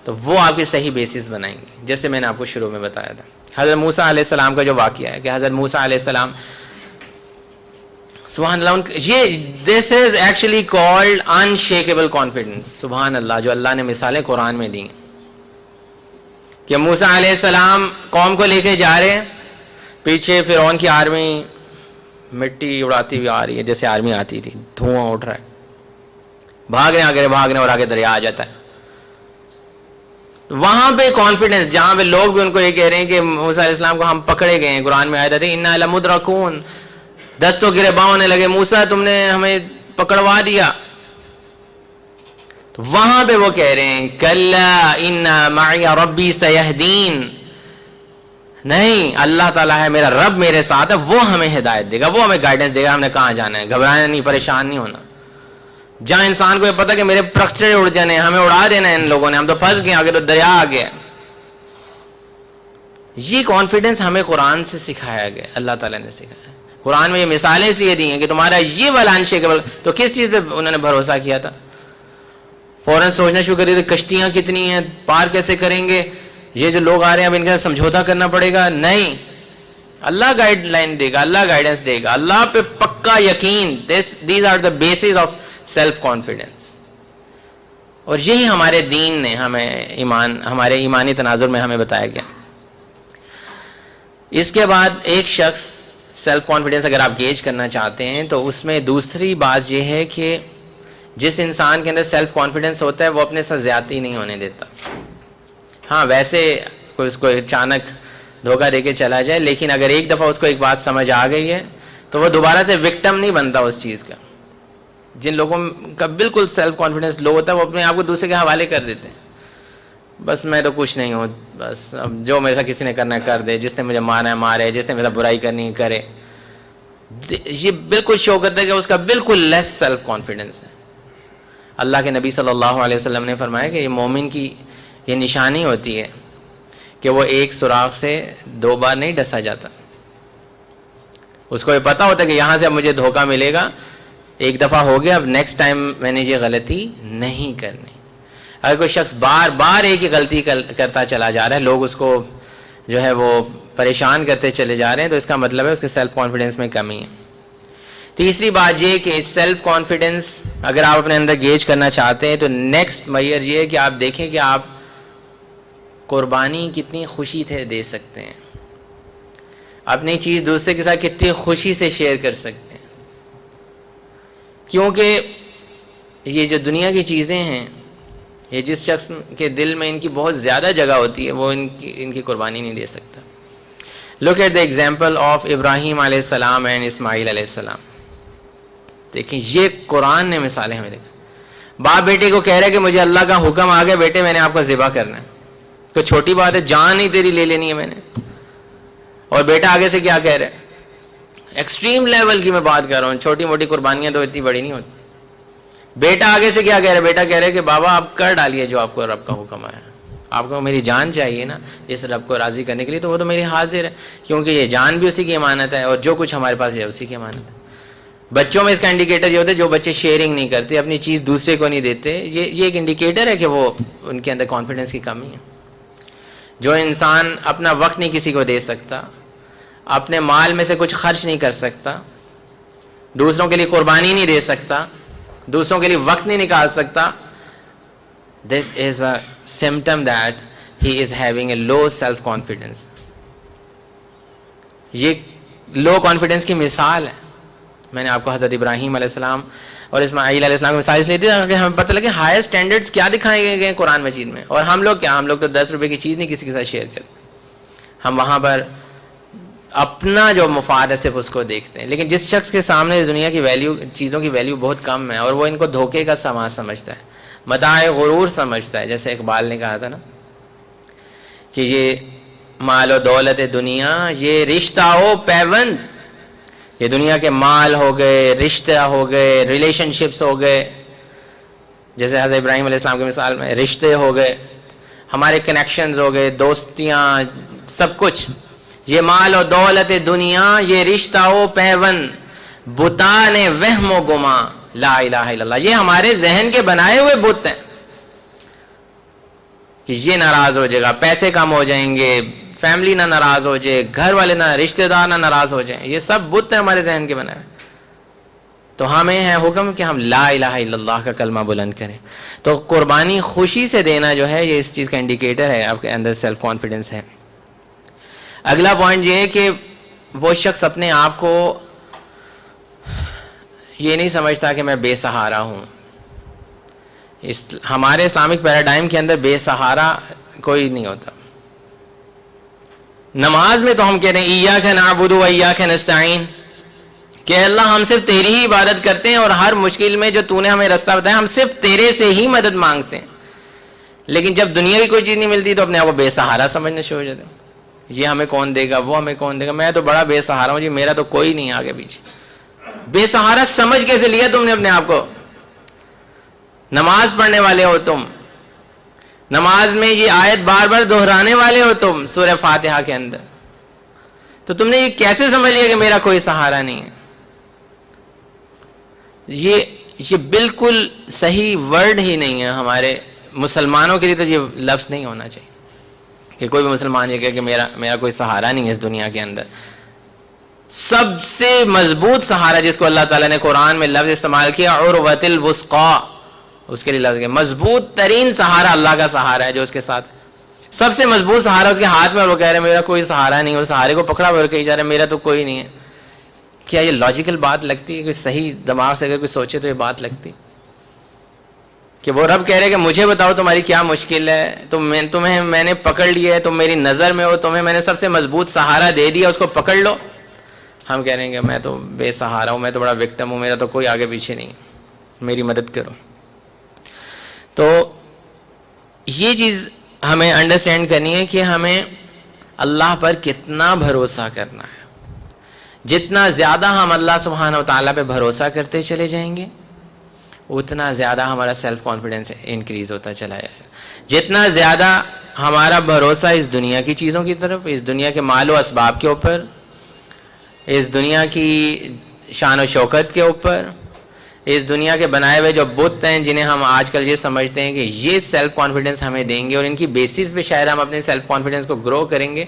تو وہ آپ کی صحیح بیسس بنائیں گے. جیسے میں نے آپ کو شروع میں بتایا تھا حضرت موسیٰ علیہ السلام کا جو واقعہ ہے کہ حضرت موسیٰ علیہ السلام سبحان اللہ, یہ دس از ایکچولی کالڈ انشیکیبل کانفیڈنس. سبحان اللہ, جو اللہ نے مثالیں قرآن میں دی ہیں کہ موسیٰ علیہ السلام قوم کو لے کے جا رہے ہیں, پیچھے فرعون کی آرمی مٹی اڑاتی ہوئی آ رہی ہے جیسے آرمی آتی تھی, دھواں اٹھ رہا ہے, بھاگ رہے اور آگے دریا آ جاتا ہے. وہاں پہ کانفیڈنس, جہاں پہ لوگ بھی ان کو یہ کہہ رہے ہیں کہ موسیٰ علیہ السلام کو ہم پکڑے گئے ہیں, قرآن میں آیا تھا انا لمدرکون, دستوں گریباں ہونے لگے، موسیٰ تم نے ہمیں پکڑوا دیا. تو وہاں پہ وہ کہہ رہے ہیں کلا ان معی ربی سیہدین، نہیں اللہ تعالیٰ ہے میرا رب میرے ساتھ ہے، وہ ہمیں ہدایت دے گا، وہ ہمیں گائیڈنس دے گا، ہم نے کہاں جانا ہے. گھبرانا نہیں، پریشان نہیں ہونا. جہاں انسان کو یہ پتا کہ میرے پرخچے اڑ جانے، ہمیں اڑا دینا ہے ان لوگوں نے، ہم تو پھنس گئے، آگے تو دریا آ گیا. یہ کانفیڈنس ہمیں قرآن سے سکھایا گیا، اللہ تعالیٰ نے سکھایا. قرآن میں یہ مثالیں اس لیے دی ہیں کہ تمہارا یہ والا انشیکیبل. تو کس چیز پہ انہوں نے بھروسہ کیا تھا؟ فوراً سوچنا شروع کر دیا کشتیاں کتنی ہیں، پار کیسے کریں گے، یہ جو لوگ آ رہے ہیں اب ان کا سمجھوتا کرنا پڑے گا. نہیں، اللہ گائیڈ لائن دے گا، اللہ گائیڈنس دے گا، اللہ پہ پکا یقین. These are the bases of self confidence. اور یہی ہمارے دین نے ہمیں ہمارے ایمانی تناظر میں ہمیں بتایا گیا. اس کے بعد ایک شخص سیلف کانفیڈنس اگر آپ گیج کرنا چاہتے ہیں تو اس میں دوسری بات یہ ہے کہ جس انسان کے اندر سیلف کانفیڈنس ہوتا ہے وہ اپنے ساتھ زیادتی نہیں ہونے دیتا. ہاں ویسے کوئی اس کو اچانک دھوکہ دے کے چلا جائے، لیکن اگر ایک دفعہ اس کو ایک بات سمجھ آ گئی ہے تو وہ دوبارہ سے وکٹم نہیں بنتا اس چیز کا. جن لوگوں کا بالکل سیلف کانفیڈنس لو ہوتا ہے وہ اپنے آپ کو دوسرے کے حوالے کر دیتے ہیں. بس میں تو کچھ نہیں ہوں، بس اب جو میرے ساتھ کسی نے کرنا ہے کر دے، جس نے مجھے مارنا ہے مارے، جس نے میرا برائی کرنی ہے کرے. یہ بالکل شو کرتا ہے کہ اس کا بالکل لیس سیلف کانفیڈنس ہے. اللہ کے نبی صلی اللہ علیہ وسلم نے فرمایا کہ یہ مومن کی یہ نشانی ہوتی ہے کہ وہ ایک سوراخ سے 2 بار نہیں ڈسا جاتا. اس کو یہ پتا ہوتا ہے کہ یہاں سے اب مجھے دھوکہ ملے گا، ایک دفعہ ہو گیا، اب نیکسٹ ٹائم میں نے یہ غلطی نہیں کرنی. اگر کوئی شخص بار بار ایک ہی غلطی کرتا چلا جا رہا ہے، لوگ اس کو جو ہے وہ پریشان کرتے چلے جا رہے ہیں، تو اس کا مطلب ہے اس کے سیلف کانفیڈنس میں کمی ہے. تیسری بات یہ کہ سیلف کانفیڈنس اگر آپ اپنے اندر گیج کرنا چاہتے ہیں تو نیکسٹ میئر یہ ہے کہ آپ دیکھیں کہ آپ قربانی کتنی خوشی سے دے سکتے ہیں، اپنی چیز دوسرے کے ساتھ کتنی خوشی سے شیئر کر سکتے ہیں. کیونکہ یہ جو دنیا کی چیزیں ہیں، یہ جس شخص کے دل میں ان کی بہت زیادہ جگہ ہوتی ہے وہ ان کی قربانی نہیں دے سکتا. Look at the example of Ibrahim علیہ السلام اینڈ اسماعیل علیہ السلام. دیکھیں یہ قرآن نے مثالیں ہمیں دیکھا. باپ بیٹے کو کہہ رہے کہ مجھے اللہ کا حکم آ گیا بیٹے میں نے آپ کو ذبح کرنا ہے. کوئی چھوٹی بات ہے، جان ہی تیری لے لینی ہے میں نے. اور بیٹا آگے سے کیا کہہ رہے ہیں، ایکسٹریم لیول کی میں بات کر رہا ہوں، چھوٹی موٹی قربانیاں تو اتنی بڑی نہیں ہوتی. بیٹا آگے سے کیا کہہ رہا ہے، بیٹا کہہ رہے کہ بابا آپ کر ڈالیے جو آپ کو رب کا حکم آیا. آپ کو میری جان چاہیے نا اس رب کو راضی کرنے کے لیے، تو وہ تو میری حاضر ہے، کیونکہ یہ جان بھی اسی کی امانت ہے اور جو کچھ ہمارے پاس ہے اسی کی امانت ہے. بچوں میں اس کا انڈیکیٹر یہ ہوتا ہے جو بچے شیئرنگ نہیں کرتے، اپنی چیز دوسرے کو نہیں دیتے، یہ ایک انڈیکیٹر ہے کہ وہ ان کے اندر کانفیڈنس کی کمی ہے. جو انسان اپنا وقت نہیں کسی کو دے سکتا، اپنے مال میں سے کچھ خرچ نہیں کر سکتا، دوسروں کے لیے قربانی نہیں دے سکتا، دوسروں کے لیے وقت نہیں نکال سکتا، this is a symptom that he is having a low self confidence. یہ لو کانفیڈنس کی مثال ہے. میں نے آپ کو حضرت ابراہیم علیہ السلام اور اسماعیل علیہ السلام کی مثال اس لیے دی کہ ہمیں پتہ لگے ہائر سٹینڈرڈز کیا دکھائے گئے ہیں قرآن مجید میں. اور ہم لوگ کیا، ہم لوگ تو 10 روپے کی چیز نہیں کسی کے ساتھ شیئر کرتے، ہم وہاں پر اپنا جو مفاد ہے صرف اس کو دیکھتے ہیں. لیکن جس شخص کے سامنے دنیا کی ویلیو، چیزوں کی ویلیو بہت کم ہے اور وہ ان کو دھوکے کا سامان سمجھتا ہے، متاع غرور سمجھتا ہے، جیسے اقبال نے کہا تھا نا کہ یہ مال و دولت دنیا یہ رشتہ ہو پیوند. یہ دنیا کے مال ہو گئے، رشتہ ہو گئے، ریلیشن شپس ہو گئے، جیسے حضرت ابراہیم علیہ السلام کی مثال میں رشتے ہو گئے، ہمارے کنیکشنز ہو گئے، دوستیاں، سب کچھ. یہ مال و دولت دنیا یہ رشتہ ہو پیوند، بتان وہم و گما لا الہ الا اللہ. یہ ہمارے ذہن کے بنائے ہوئے بت ہیں کہ یہ ناراض ہو جائے گا، پیسے کم ہو جائیں گے، فیملی نہ ناراض ہو جائے، گھر والے نہ، رشتہ دار نہ ناراض ہو جائیں. یہ سب بت ہیں ہمارے ذہن کے بنائے. تو ہمیں ہے حکم کہ ہم لا الہ الا اللہ کا کلمہ بلند کریں. تو قربانی خوشی سے دینا جو ہے یہ اس چیز کا انڈیکیٹر ہے آپ کے اندر سیلف کانفیڈنس ہے. اگلا پوائنٹ یہ ہے کہ وہ شخص اپنے آپ کو یہ نہیں سمجھتا کہ میں بے سہارا ہوں. ہمارے اسلامک پیراڈائم کے اندر بے سہارا کوئی نہیں ہوتا. نماز میں تو ہم کہہ رہے ہیں ایاک نعبد و ایاک نستعین، کہ اللہ ہم صرف تیری ہی عبادت کرتے ہیں اور ہر مشکل میں جو تو نے ہمیں راستہ بتایا ہم صرف تیرے سے ہی مدد مانگتے ہیں. لیکن جب دنیا کی کوئی چیز نہیں ملتی تو اپنے آپ کو بے سہارا سمجھنا شروع ہو جاتے ہیں. یہ ہمیں کون دے گا, وہ ہمیں کون دے گا, میں تو بڑا بے سہارا ہوں جی, میرا تو کوئی نہیں آگے پیچھے. بے سہارا سمجھ کیسے لیا تم نے اپنے آپ کو؟ نماز پڑھنے والے ہو تم, نماز میں یہ آیت بار بار دہرانے والے ہو تم سورہ فاتحہ کے اندر, تو تم نے یہ کیسے سمجھ لیا کہ میرا کوئی سہارا نہیں ہے؟ یہ بالکل صحیح ورڈ ہی نہیں ہے ہمارے مسلمانوں کے لیے. تو یہ لفظ نہیں ہونا چاہیے کہ کوئی بھی مسلمان یہ کہے کہ میرا کوئی سہارا نہیں ہے اس دنیا کے اندر. سب سے مضبوط سہارا جس کو اللہ تعالیٰ نے قرآن میں لفظ استعمال کیا عروۃ الوثقی, اس کے لیے لفظ کیا مضبوط ترین سہارا اللہ کا سہارا ہے جو اس کے ساتھ, سب سے مضبوط سہارا اس کے ہاتھ میں, اور وہ کہہ رہے ہیں میرا کوئی سہارا نہیں ہے, اس سہارے کو پکڑا ہوا کہی جا رہا ہے میرا تو کوئی نہیں ہے. کیا یہ لاجیکل بات لگتی ہے؟ کہ صحیح دماغ سے اگر کوئی سوچے تو یہ بات لگتی کہ وہ رب کہہ رہے کہ مجھے بتاؤ تمہاری کیا مشکل ہے, تمہیں میں نے پکڑ لیا ہے, تم میری نظر میں ہو, تمہیں میں نے سب سے مضبوط سہارا دے دیا, اس کو پکڑ لو. ہم کہہ رہے ہیں کہ میں تو بے سہارا ہوں, میں تو بڑا وکٹم ہوں, میرا تو کوئی آگے پیچھے نہیں, میری مدد کرو. تو یہ چیز ہمیں انڈرسٹینڈ کرنی ہے کہ ہمیں اللہ پر کتنا بھروسہ کرنا ہے. جتنا زیادہ ہم اللہ سبحانہ و تعالیٰ پہ بھروسہ کرتے چلے جائیں گے اتنا زیادہ ہمارا سیلف کانفیڈنس انکریز ہوتا چلا جائے گا. جتنا زیادہ ہمارا بھروسہ اس دنیا کی چیزوں کی طرف, اس دنیا کے مال و اسباب کے اوپر, اس دنیا کی شان و شوکت کے اوپر, اس دنیا کے بنائے ہوئے جو بت ہیں جنہیں ہم آج کل یہ سمجھتے ہیں کہ یہ سیلف کانفیڈنس ہمیں دیں گے اور ان کی بیسس پہ شاید ہم اپنے سیلف کانفیڈنس کو گرو کریں گے,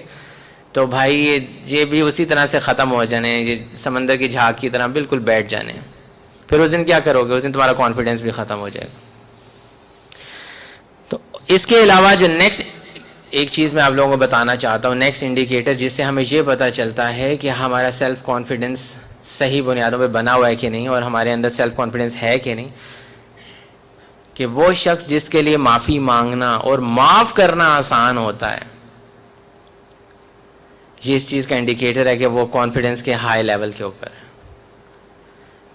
تو بھائی یہ بھی اسی طرح سے ختم ہو جانے, یہ سمندر کی جھاگ کی طرح بالکل بیٹھ جانے. پھر اس دن کیا کرو گے؟ اس دن تمہارا کانفیڈنس بھی ختم ہو جائے گا. تو اس کے علاوہ جو نیکسٹ ایک چیز میں آپ لوگوں کو بتانا چاہتا ہوں, نیکسٹ انڈیکیٹر جس سے ہمیں یہ پتہ چلتا ہے کہ ہمارا سیلف کانفیڈنس صحیح بنیادوں پہ بنا ہوا ہے کہ نہیں, اور ہمارے اندر سیلف کانفیڈنس ہے کہ نہیں, کہ وہ شخص جس کے لیے معافی مانگنا اور معاف کرنا آسان ہوتا ہے, یہ اس چیز کا انڈیکیٹر ہے کہ وہ کانفیڈنس کے ہائی لیول کے اوپر ہے.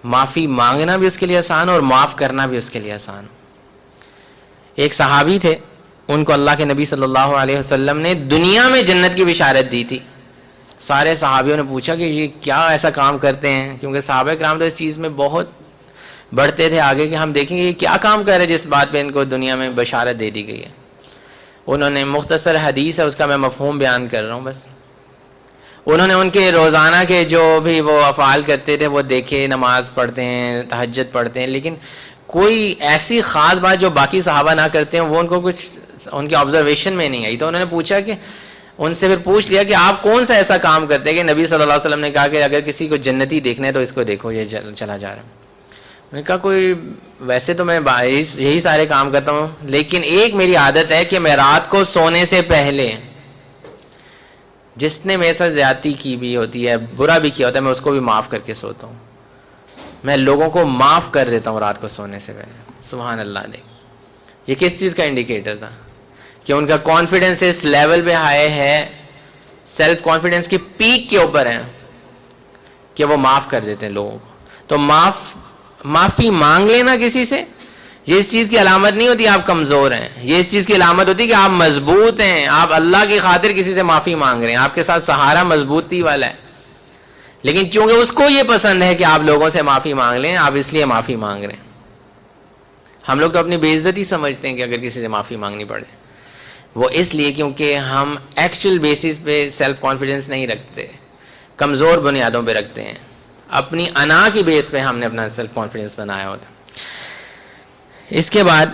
معافی مانگنا بھی اس کے لیے آسان اور معاف کرنا بھی اس کے لیے آسان. ایک صحابی تھے, ان کو اللہ کے نبی صلی اللہ علیہ وسلم نے دنیا میں جنت کی بشارت دی تھی. سارے صحابیوں نے پوچھا کہ یہ کیا ایسا کام کرتے ہیں, کیونکہ صحابہ کرام تو اس چیز میں بہت بڑھتے تھے آگے کہ ہم دیکھیں گے یہ کیا کام کر رہے جس بات پہ ان کو دنیا میں بشارت دے دی گئی ہے. انہوں نے مختصر حدیث ہے اس کا میں مفہوم بیان کر رہا ہوں بس. انہوں نے ان کے روزانہ کے جو بھی وہ افعال کرتے تھے وہ دیکھے, نماز پڑھتے ہیں, تہجد پڑھتے ہیں, لیکن کوئی ایسی خاص بات جو باقی صحابہ نہ کرتے ہیں وہ ان کو کچھ ان کی آبزرویشن میں نہیں آئی. تو انہوں نے پوچھا کہ ان سے پھر پوچھ لیا کہ آپ کون سا ایسا کام کرتے ہیں کہ نبی صلی اللہ علیہ وسلم نے کہا کہ اگر کسی کو جنتی دیکھنا ہے تو اس کو دیکھو, یہ چلا جا رہا ہے. انہوں نے کہا کوئی ویسے تو میں یہی سارے کام کرتا ہوں, لیکن ایک میری عادت ہے کہ میں رات کو سونے سے پہلے جس نے میرے ساتھ زیادتی کی بھی ہوتی ہے, برا بھی کیا ہوتا ہے, میں اس کو بھی معاف کر کے سوتا ہوں. میں لوگوں کو معاف کر دیتا ہوں رات کو سونے سے پہلے. سبحان اللہ. دیکھ یہ کس چیز کا انڈیکیٹر تھا کہ ان کا کانفیڈنس اس لیول پہ ہائی ہے, سیلف کانفیڈنس کی پیک کے اوپر ہے کہ وہ معاف کر دیتے ہیں لوگوں کو. تو معافی مانگ لینا کسی سے یہ اس چیز کی علامت نہیں ہوتی آپ کمزور ہیں, یہ اس چیز کی علامت ہوتی ہے کہ آپ مضبوط ہیں, آپ اللہ کی خاطر کسی سے معافی مانگ رہے ہیں, آپ کے ساتھ سہارا مضبوطی والا ہے. لیکن چونکہ اس کو یہ پسند ہے کہ آپ لوگوں سے معافی مانگ لیں, آپ اس لیے معافی مانگ رہے ہیں. ہم لوگ تو اپنی بے عزتی سمجھتے ہیں کہ اگر کسی سے معافی مانگنی پڑے, وہ اس لیے کیونکہ ہم ایکچوئل بیسس پہ سیلف کانفیڈنس نہیں رکھتے, کمزور بنیادوں پہ رکھتے ہیں. اپنی انا کی بیس پہ ہم نے اپنا سیلف کانفیڈنس بنایا ہوتا. اس کے بعد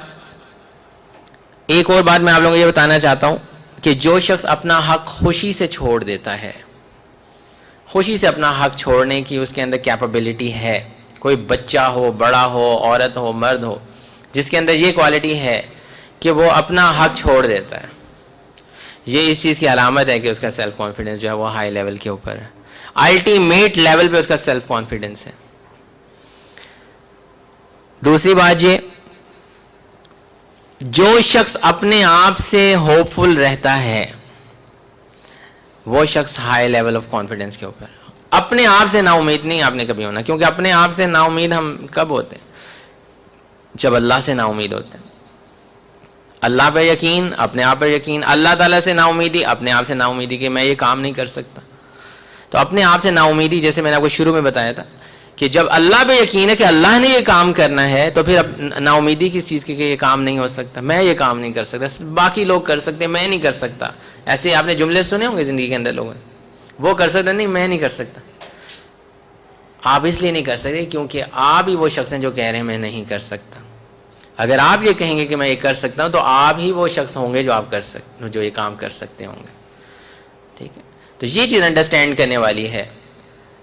ایک اور بات میں آپ لوگوں کو یہ بتانا چاہتا ہوں کہ جو شخص اپنا حق خوشی سے چھوڑ دیتا ہے, خوشی سے اپنا حق چھوڑنے کی اس کے اندر کیپیبلٹی ہے, کوئی بچہ ہو, بڑا ہو, عورت ہو, مرد ہو, جس کے اندر یہ کوالٹی ہے کہ وہ اپنا حق چھوڑ دیتا ہے, یہ اس چیز کی علامت ہے کہ اس کا سیلف کانفیڈنس جو ہے وہ ہائی لیول کے اوپر ہے, الٹیمیٹ لیول پہ اس کا سیلف کانفیڈنس ہے. دوسری بات یہ, جو شخص اپنے آپ سے ہوپ فل رہتا ہے وہ شخص ہائی لیول آف کانفیڈنس کے اوپر. اپنے آپ سے نا امید نہیں آپ نے کبھی ہونا, کیونکہ اپنے آپ سے نا امید ہم کب ہوتے ہیں؟ جب اللہ سے نا امید ہوتے ہیں. اللہ پہ یقین, اپنے آپ پر یقین. اللہ تعالیٰ سے نا امیدی, اپنے آپ سے نا امیدی کہ میں یہ کام نہیں کر سکتا. تو اپنے آپ سے نا امیدی, جیسے میں نے آپ کو شروع میں بتایا تھا کہ جب اللہ پہ یقین ہے کہ اللہ نے یہ کام کرنا ہے, تو پھر اب نا امیدی کس چیز کی کہ یہ کام نہیں ہو سکتا, میں یہ کام نہیں کر سکتا, باقی لوگ کر سکتے میں نہیں کر سکتا. ایسے آپ نے جملے سنے ہوں گے زندگی کے اندر, لوگوں وہ کر سکتے نہیں, میں نہیں کر سکتا. آپ اس لیے نہیں کر سکتے کیونکہ آپ ہی وہ شخص ہیں جو کہہ رہے ہیں میں نہیں کر سکتا. اگر آپ یہ کہیں گے کہ میں یہ کر سکتا ہوں, تو آپ ہی وہ شخص ہوں گے جو آپ کر سکتے, جو یہ کام کر سکتے ہوں گے. ٹھیک ہے, تو یہ چیز انڈرسٹینڈ کرنے والی ہے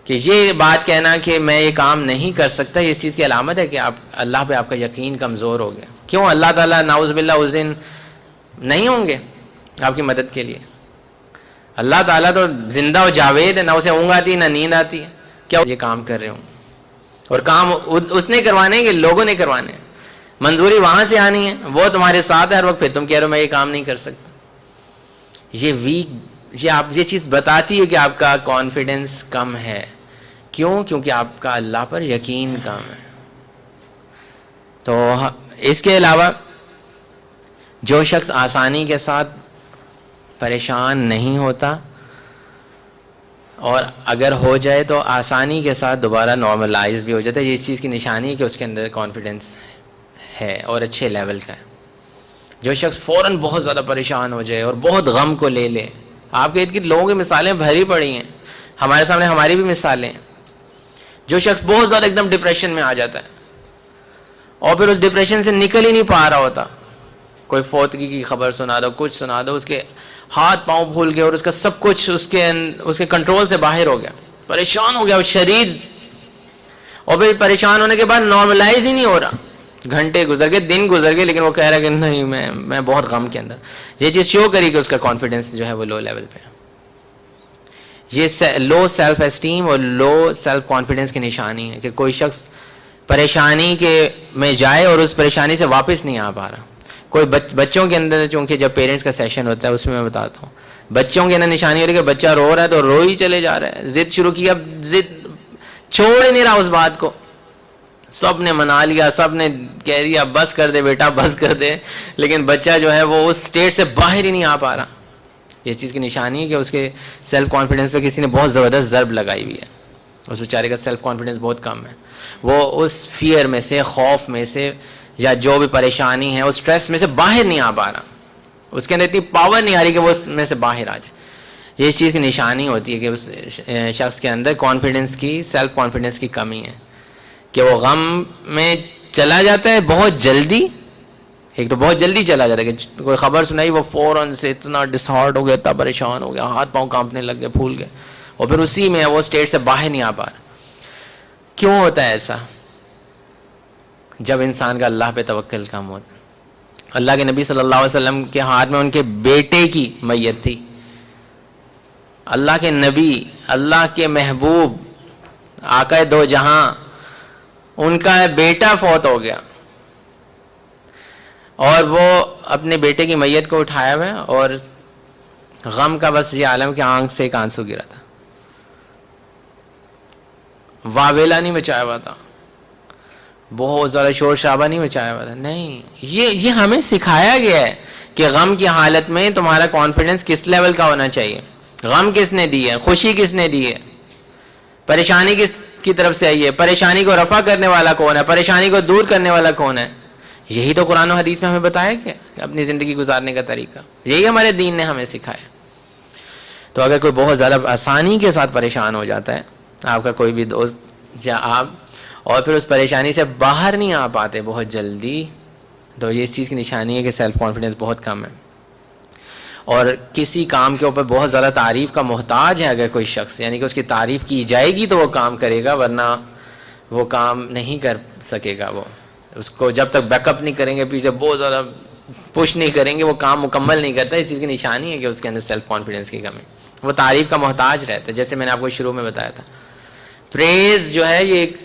کہ یہ بات کہنا کہ میں یہ کام نہیں کر سکتا, یہ اس چیز کی علامت ہے کہ آپ اللہ پہ آپ کا یقین کمزور ہو گیا. کیوں؟ اللہ تعالیٰ نعوذ باللہ اس دن نہیں ہوں گے آپ کی مدد کے لیے. اللہ تعالیٰ تو زندہ و جاوید ہے, نہ اسے اونگ آتی ہے نہ نیند آتی ہے. کیا یہ کام کر رہے ہوں, اور کام اس نے کروانے ہیں کہ لوگوں نے کروانے ہیں, منظوری وہاں سے آنی ہے, وہ تمہارے ساتھ ہے ہر وقت, پھر تم کہہ رہے ہو میں یہ کام نہیں کر سکتا. یہ چیز بتاتی ہے کہ آپ کا کانفیڈنس کم ہے. کیوں؟ کیونکہ آپ کا اللہ پر یقین کم ہے. تو اس کے علاوہ جو شخص آسانی کے ساتھ پریشان نہیں ہوتا, اور اگر ہو جائے تو آسانی کے ساتھ دوبارہ نارملائز بھی ہو جاتا ہے, یہ اس چیز کی نشانی ہے کہ اس کے اندر کانفیڈنس ہے اور اچھے لیول کا ہے. جو شخص فوراً بہت زیادہ پریشان ہو جائے اور بہت غم کو لے لے, آپ کے ارد گرد لوگوں کی مثالیں بھری پڑی ہیں, ہمارے سامنے ہماری بھی مثالیں ہیں. جو شخص بہت زیادہ ایک دم ڈپریشن میں آ جاتا ہے اور پھر اس ڈپریشن سے نکل ہی نہیں پا رہا ہوتا, کوئی فوتگی کی خبر سنا دو, کچھ سنا دو, اس کے ہاتھ پاؤں پھول گئے اور اس کا سب کچھ اس کے کنٹرول سے باہر ہو گیا, پریشان ہو گیا وہ شریر, اور پھر پریشان ہونے کے بعد نارملائز ہی نہیں ہو رہا. گھنٹے گزر گئے, دن گزر گئے, لیکن وہ کہہ رہا ہے کہ نہیں میں بہت غم کے اندر. یہ چیز شو کری کہ اس کا کانفیڈنس جو ہے وہ لو لیول پہ ہے. یہ لو سیلف اسٹیم اور لو سیلف کانفیڈنس کی نشانی ہے کہ کوئی شخص پریشانی میں جائے اور اس پریشانی سے واپس نہیں آ پا رہا. کوئی بچوں کے اندر, چونکہ جب پیرنٹس کا سیشن ہوتا ہے اس میں بتاتا ہوں, بچوں کے اندر نشانی ہو رہی ہے کہ بچہ رو رہا ہے تو رو ہی چلے جا رہا ہے, ضد شروع کی, اب ضد چھوڑ ہی نہیں رہا اس بات کو. سب نے منا لیا, سب نے کہہ دیا بس کر دے بیٹا بس کر دے, لیکن بچہ جو ہے وہ اس سٹیٹ سے باہر ہی نہیں آ پا رہا. یہ چیز کی نشانی ہے کہ اس کے سیلف کانفیڈنس پہ کسی نے بہت زبردست ضرب لگائی ہوئی ہے. اس بیچارے کا سیلف کانفیڈنس بہت کم ہے, وہ اس فیئر میں سے, خوف میں سے, یا جو بھی پریشانی ہے اس سٹریس میں سے باہر نہیں آ پا رہا. اس کے اندر اتنی پاور نہیں آ رہی کہ وہ اس میں سے باہر آ جائے. یہ اس چیز کی نشانی ہوتی ہے کہ اس شخص کے اندر کانفیڈنس کی, سیلف کانفیڈنس کی کمی ہے, کہ وہ غم میں چلا جاتا ہے بہت جلدی. ایک تو بہت جلدی چلا جاتا ہے کہ کوئی خبر سنائی وہ فوراً سے اتنا ڈسہارٹ ہو گیا, اتنا پریشان ہو گیا, ہاتھ پاؤں کانپنے لگ گئے, پھول گئے, اور پھر اسی میں وہ اسٹیٹ سے باہر نہیں آ پا رہا. کیوں ہوتا ہے ایسا؟ جب انسان کا اللہ پہ توکل کم ہوتا ہے. اللہ کے نبی صلی اللہ علیہ وسلم کے ہاتھ میں ان کے بیٹے کی میت تھی. اللہ کے نبی, اللہ کے محبوب, آقا دو جہاں, ان کا بیٹا فوت ہو گیا, اور وہ اپنے بیٹے کی میت کو اٹھایا ہوا ہے, اور غم کا بس یہ عالم کہ آنکھ سے ایک آنسو گرا تھا, واویلا نہیں مچایا ہوا تھا, بہت زیادہ شور شرابہ نہیں مچایا ہوا تھا. نہیں, یہ ہمیں سکھایا گیا ہے کہ غم کی حالت میں تمہارا کانفیڈنس کس لیول کا ہونا چاہیے. غم کس نے دی ہے, خوشی کس نے دی ہے, پریشانی کس کی طرف سے آئی ہے, پریشانی کو رفع کرنے والا کون ہے, پریشانی کو دور کرنے والا کون ہے. یہی تو قرآن و حدیث میں ہمیں بتایا کہ اپنی زندگی گزارنے کا طریقہ, یہی ہمارے دین نے ہمیں سکھایا. تو اگر کوئی بہت زیادہ آسانی کے ساتھ پریشان ہو جاتا ہے, آپ کا کوئی بھی دوست یا آپ, اور پھر اس پریشانی سے باہر نہیں آ پاتے بہت جلدی, تو یہ اس چیز کی نشانی ہے کہ سیلف کانفیڈنس بہت کم ہے. اور کسی کام کے اوپر بہت زیادہ تعریف کا محتاج ہے اگر کوئی شخص, یعنی کہ اس کی تعریف کی جائے گی تو وہ کام کرے گا, ورنہ وہ کام نہیں کر سکے گا. وہ اس کو جب تک بیک اپ نہیں کریں گے, پیچھے بہت زیادہ پش نہیں کریں گے, وہ کام مکمل نہیں کرتا. اس چیز کی نشانی ہے کہ اس کے اندر سیلف کانفیڈنس کی کمی, وہ تعریف کا محتاج رہتا ہے. جیسے میں نے آپ کو شروع میں بتایا تھا, پریز جو ہے یہ ایک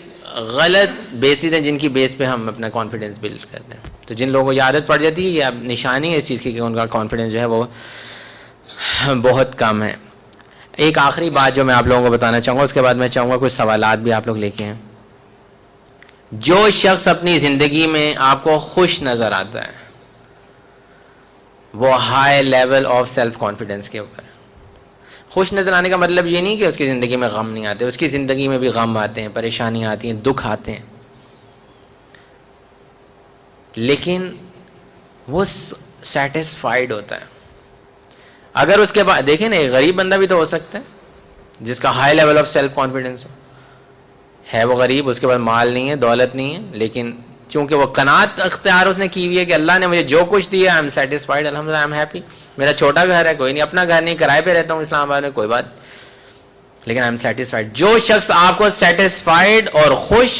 غلط بیسز ہیں جن کی بیس پہ ہم اپنا کانفیڈنس بلڈ کرتے ہیں. تو جن لوگوں کو یہ عادت پڑ جاتی ہے, یہ نشانی ہے اس چیز کی کہ ان کا کانفیڈنس جو ہے وہ بہت کم ہے. ایک آخری بات جو میں آپ لوگوں کو بتانا چاہوں گا، اس کے بعد میں چاہوں گا کچھ سوالات بھی آپ لوگ لے کے آئیں. جو شخص اپنی زندگی میں آپ کو خوش نظر آتا ہے وہ high level of self confidence کے اوپر. خوش نظر آنے کا مطلب یہ نہیں کہ اس کی زندگی میں غم نہیں آتے، اس کی زندگی میں بھی غم آتے ہیں، پریشانیاں آتی ہیں، دکھ آتے ہیں، لیکن وہ سیٹسفائیڈ ہوتا ہے. اگر اس کے بعد دیکھیں نا، ایک غریب بندہ بھی تو ہو سکتا ہے جس کا high level of self confidence ہے. وہ غریب، اس کے پاس مال نہیں ہے، دولت نہیں ہے، لیکن چونکہ وہ قناعت اختیار اس نے کی ہوئی ہے کہ اللہ نے مجھے جو کچھ دیا، آئی ایم سیٹسفائیڈ، الحمدللہ، آئی ایم ہیپی. میرا چھوٹا گھر ہے، کوئی نہیں، اپنا گھر نہیں، کرائے پہ رہتا ہوں اسلام آباد میں، کوئی بات، لیکن آئی ایم سیٹسفائیڈ. جو شخص آپ کو سیٹسفائیڈ اور خوش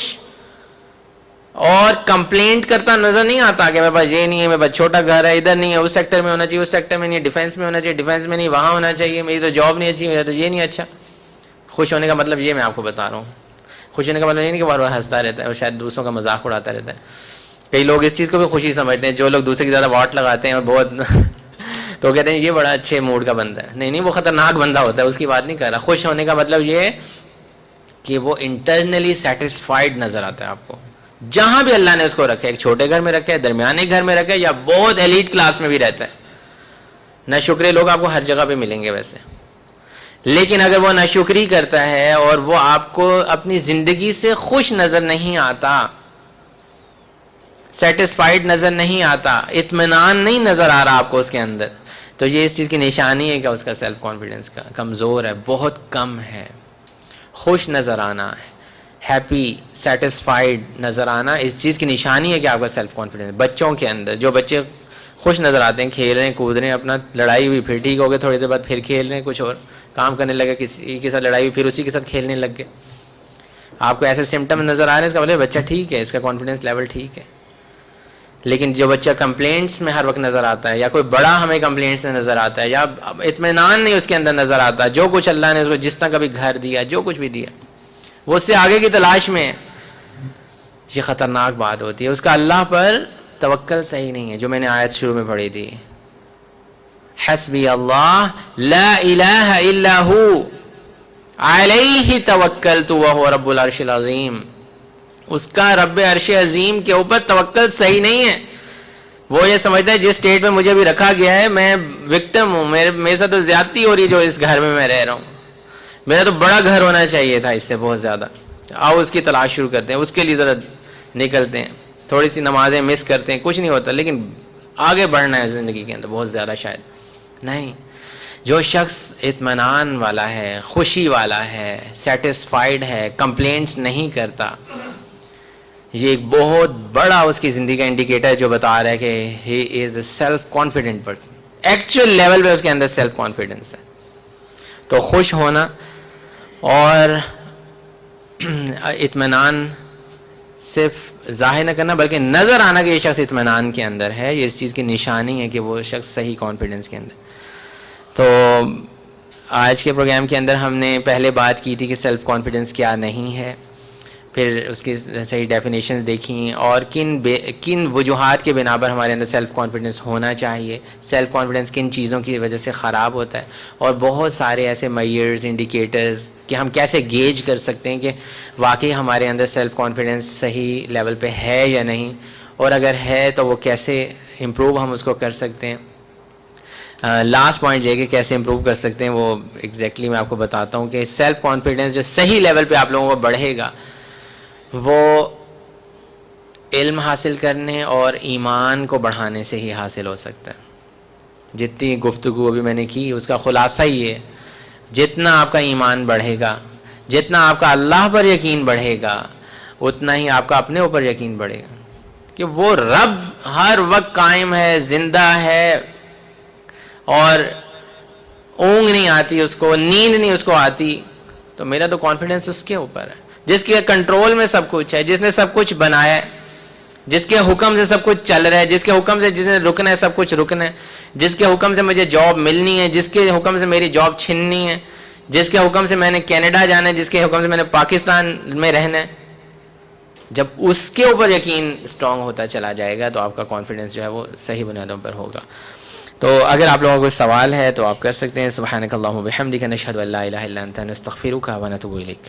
اور کمپلینٹ کرتا نظر نہیں آتا کہ میرے پاس یہ نہیں ہے، میرے پاس چھوٹا گھر ہے، ادھر نہیں ہے، اس سیکٹر میں ہونا چاہیے، اس سیکٹر میں نہیں ہے، ڈیفینس میں ہونا چاہیے، ڈیفینس میں نہیں، وہاں ہونا چاہیے، میری تو جاب نہیں اچھی، میرا تو یہ نہیں اچھا. خوش ہونے کا مطلب یہ میں آپ کو بتا رہا ہوں. خوش ہونے کا مطلب یہ نہیں کہ بار بار ہنستا رہتا ہے اور شاید دوسروں کا مذاق اڑاتا رہتا ہے. کئی لوگ اس چیز کو بھی خوشی سمجھتے ہیں، جو لوگ دوسرے کی زیادہ واٹ لگاتے ہیں اور بہت تو کہتے ہیں یہ بڑا اچھے موڈ کا بندہ ہے. نہیں، وہ خطرناک بندہ ہوتا ہے، اس کی بات نہیں کر رہا. خوش ہونے کا مطلب یہ ہے کہ وہ انٹرنلی سیٹسفائیڈ نظر آتا ہے آپ کو، جہاں بھی اللہ نے اس کو رکھا ہے. ایک چھوٹے گھر میں رکھا ہے، درمیانے گھر میں رکھا ہے، یا بہت ایلیٹ کلاس میں بھی رہتا ہے. ناشکرے لوگ آپ کو ہر جگہ پہ ملیں گے ویسے، لیکن اگر وہ ناشکری کرتا ہے اور وہ آپ کو اپنی زندگی سے خوش نظر نہیں آتا، سیٹسفائیڈ نظر نہیں آتا، اطمینان نہیں نظر آ رہا آپ کو اس کے اندر، تو یہ اس چیز کی نشانی ہے کہ اس کا سیلف کانفیڈنس کا کمزور ہے، بہت کم ہے. خوش نظر آنا، ہیپی، سیٹسفائیڈ نظر آنا، اس چیز کی نشانی ہے کہ آپ کا سیلف کانفیڈنس. بچوں کے اندر جو بچے خوش نظر آتے ہیں، کھیل رہے ہیں، کود رہے ہیں، اپنا لڑائی ہوئی پھر ٹھیک ہو گئے، تھوڑی دیر بعد پھر کھیل رہے ہیں، کچھ اور کام کرنے لگے، کسی کے ساتھ لڑائی ہوئی پھر اسی کے ساتھ کھیلنے لگ گئے، آپ کو ایسے سمٹم نظر آ رہے ہیں، اس کا مطلب بچہ ٹھیک ہے، اس کا کانفیڈنس لیول ٹھیک ہے. لیکن جو بچہ کمپلینٹس میں ہر وقت نظر آتا ہے، یا کوئی بڑا ہمیں کمپلینٹس میں نظر آتا ہے، یا اطمینان نہیں اس کے اندر نظر آتا، جو کچھ اللہ نے اس کو جس طرح کبھی گھر دیا، جو کچھ بھی دیا، وہ اس سے آگے کی تلاش میں، یہ خطرناک بات ہوتی ہے. اس کا اللہ پر توکل صحیح نہیں ہے، جو میں نے آیت شروع میں پڑھی تھی، حسبی اللہ لا الہ الا ہو علیہ توکلت وہو رب العرش العظیم. اس کا رب عرش عظیم کے اوپر توکل صحیح نہیں ہے. وہ یہ سمجھتا ہے جس اسٹیٹ میں مجھے بھی رکھا گیا ہے میں وکٹم ہوں، میرے ساتھ تو زیادتی ہو رہی ہے جو اس گھر میں رہ رہا ہوں، میرا تو بڑا گھر ہونا چاہیے تھا اس سے بہت زیادہ. آؤ اس کی تلاش شروع کرتے ہیں، اس کے لیے ذرا نکلتے ہیں، تھوڑی سی نمازیں مس کرتے ہیں، کچھ نہیں ہوتا، لیکن آگے بڑھنا ہے زندگی کے اندر بہت زیادہ. شاید نہیں، جو شخص اطمینان والا ہے، خوشی والا ہے، سیٹسفائیڈ ہے، کمپلینٹس نہیں کرتا، یہ ایک بہت بڑا اس کی زندگی کا انڈیکیٹر ہے جو بتا رہا ہے کہ he is a self confident person. Actual level پہ اس کے اندر سیلف کانفیڈنس ہے. تو خوش ہونا اور اطمینان صرف ظاہر نہ کرنا بلکہ نظر آنا کہ یہ شخص اطمینان کے اندر ہے، یہ اس چیز کی نشانی ہے کہ وہ شخص صحیح کانفیڈنس کے اندر. تو آج کے پروگرام کے اندر ہم نے پہلے بات کی تھی کہ سیلف کانفیڈنس کیا نہیں ہے، پھر اس کی صحیح ڈیفینیشنز دیکھیں اور کن وجوہات کے بنا پر ہمارے اندر سیلف کانفیڈنس ہونا چاہیے، سیلف کانفیڈنس کن چیزوں کی وجہ سے خراب ہوتا ہے، اور بہت سارے ایسے میئرز، انڈیکیٹرز کہ ہم کیسے گیج کر سکتے ہیں کہ واقعی ہمارے اندر سیلف کانفیڈنس صحیح لیول پہ ہے یا نہیں، اور اگر ہے تو وہ کیسے امپروو ہم اس کو کر سکتے ہیں. لاسٹ پوائنٹ یہ کہ کیسے امپروو کر سکتے ہیں وہ ایگزیکٹلی میں آپ کو بتاتا ہوں کہ سیلف کانفیڈنس جو صحیح لیول پہ آپ لوگوں کو بڑھے گا وہ علم حاصل کرنے اور ایمان کو بڑھانے سے ہی حاصل ہو سکتا ہے. جتنی گفتگو ابھی میں نے کی اس کا خلاصہ ہی ہے، جتنا آپ کا ایمان بڑھے گا، جتنا آپ کا اللہ پر یقین بڑھے گا، اتنا ہی آپ کا اپنے اوپر یقین بڑھے گا کہ وہ رب ہر وقت قائم ہے، زندہ ہے، اور اونگ نہیں آتی اس کو، نیند نہیں اس کو آتی، تو میرا تو کانفیڈنس اس کے اوپر ہے جس کے کنٹرول میں سب کچھ ہے، جس نے سب کچھ بنایا ہے، جس کے حکم سے سب کچھ چل رہا ہے، جس کے حکم سے جس نے رکنا ہے سب کچھ رکنا ہے، جس کے حکم سے مجھے جاب ملنی ہے، جس کے حکم سے میری جاب چھننی ہے، جس کے حکم سے میں نے کینیڈا جانا ہے، جس کے حکم سے میں نے پاکستان میں رہنا ہے. جب اس کے اوپر یقین اسٹرانگ ہوتا چلا جائے گا تو آپ کا کانفیڈنس جو ہے وہ صحیح بنیادوں پر ہوگا. تو اگر آپ لوگوں کو کوئی سوال ہے تو آپ کر سکتے ہیں. سبحانک اللہم و بحمدک نشہد ان لا الہ الا انت نستغفرک و نتوب الیک.